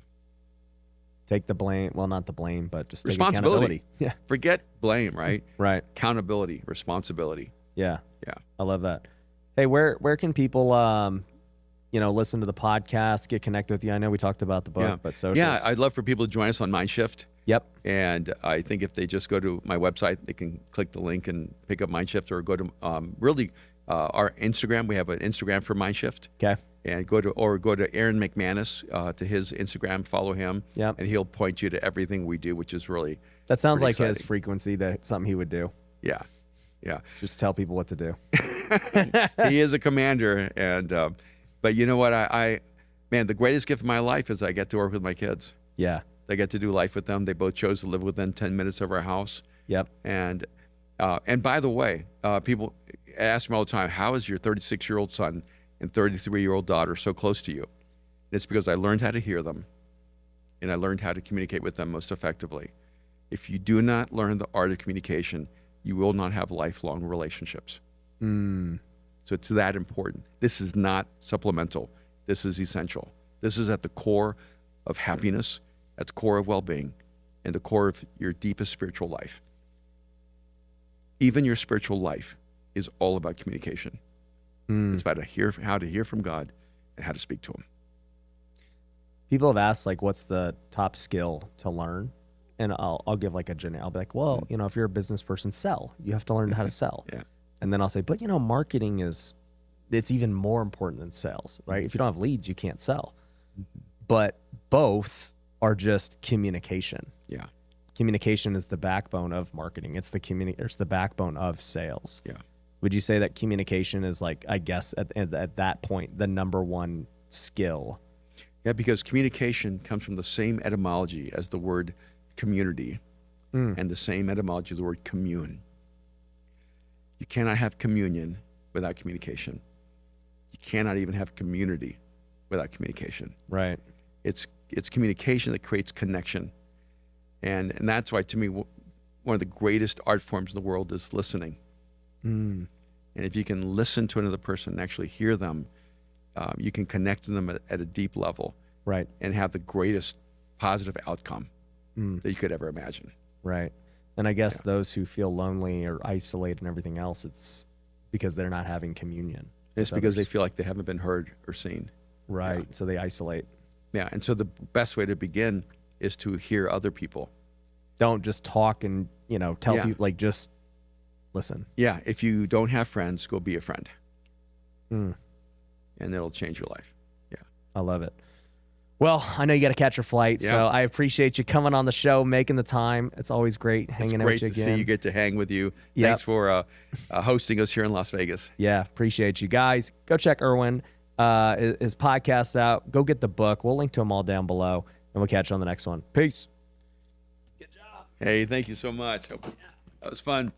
Take the blame. Well, not the blame, but just take accountability. Yeah. Forget blame, right? Right. Accountability, responsibility. Yeah. Yeah. I love that. Hey, where can people, listen to the podcast, get connected with you? I know we talked about the book, but socials. Yeah, I'd love for people to join us on Mindshift. Yep. And I think if they just go to my website, they can click the link and pick up Mindshift, or go to our Instagram. We have an Instagram for Mindshift. Okay. And go to Erwin McManus to his Instagram. Follow him. Yep. And he'll point you to everything we do, which is really that sounds like exciting. His frequency. That's something he would do. Yeah. Yeah. Just tell people what to do. He is a commander, and but you know what? Man, the greatest gift of my life is I get to work with my kids. Yeah. I get to do life with them. They both chose to live within 10 minutes of our house. Yep. And by the way, people ask me all the time, how is your 36-year-old son and 33-year-old daughter so close to you? And it's because I learned how to hear them, and I learned how to communicate with them most effectively. If you do not learn the art of communication, you will not have lifelong relationships. So it's that important. This is not supplemental. This is essential. This is at the core of happiness, at the core of well-being, and the core of your deepest spiritual life. Even your spiritual life is all about communication. It's about how to hear from God and how to speak to Him. People have asked, like, what's the top skill to learn? And I'll give like I'll be like, well, if you're a business person, sell. You have to learn how to sell. Yeah. And then I'll say, but marketing it's even more important than sales, right? If you don't have leads, you can't sell. But both are just communication. Yeah. Communication is the backbone of marketing. It's the backbone of sales. Yeah. Would you say that communication is, like, I guess at that point, the number one skill? Yeah, because communication comes from the same etymology as the word community and the same etymology as the word commune. You cannot have communion without communication. You cannot even have community without communication. Right. It's communication that creates connection. And that's why, to me, one of the greatest art forms in the world is listening. And if you can listen to another person and actually hear them, you can connect to them at a deep level. Right. And have the greatest positive outcome that you could ever imagine. Right. And I guess those who feel lonely or isolated and everything else, it's because they're not having communion. It's because they feel like they haven't been heard or seen. Right. So they isolate. Yeah. And so the best way to begin is to hear other people. Don't just talk and, tell Yeah. people, like, just listen. Yeah. If you don't have friends, go be a friend. Mm. And it'll change your life. Yeah. I love it. Well, I know you got to catch your flight, Yeah. so I appreciate you coming on the show, making the time. It's always great hanging out with you Great to again. see you get to hang with you. Yep. Thanks for hosting us here in Las Vegas. Yeah, appreciate you guys. Go check Erwin, his podcast out. Go get the book. We'll link to them all down below, and we'll catch you on the next one. Peace. Hey, thank you so much. That was fun.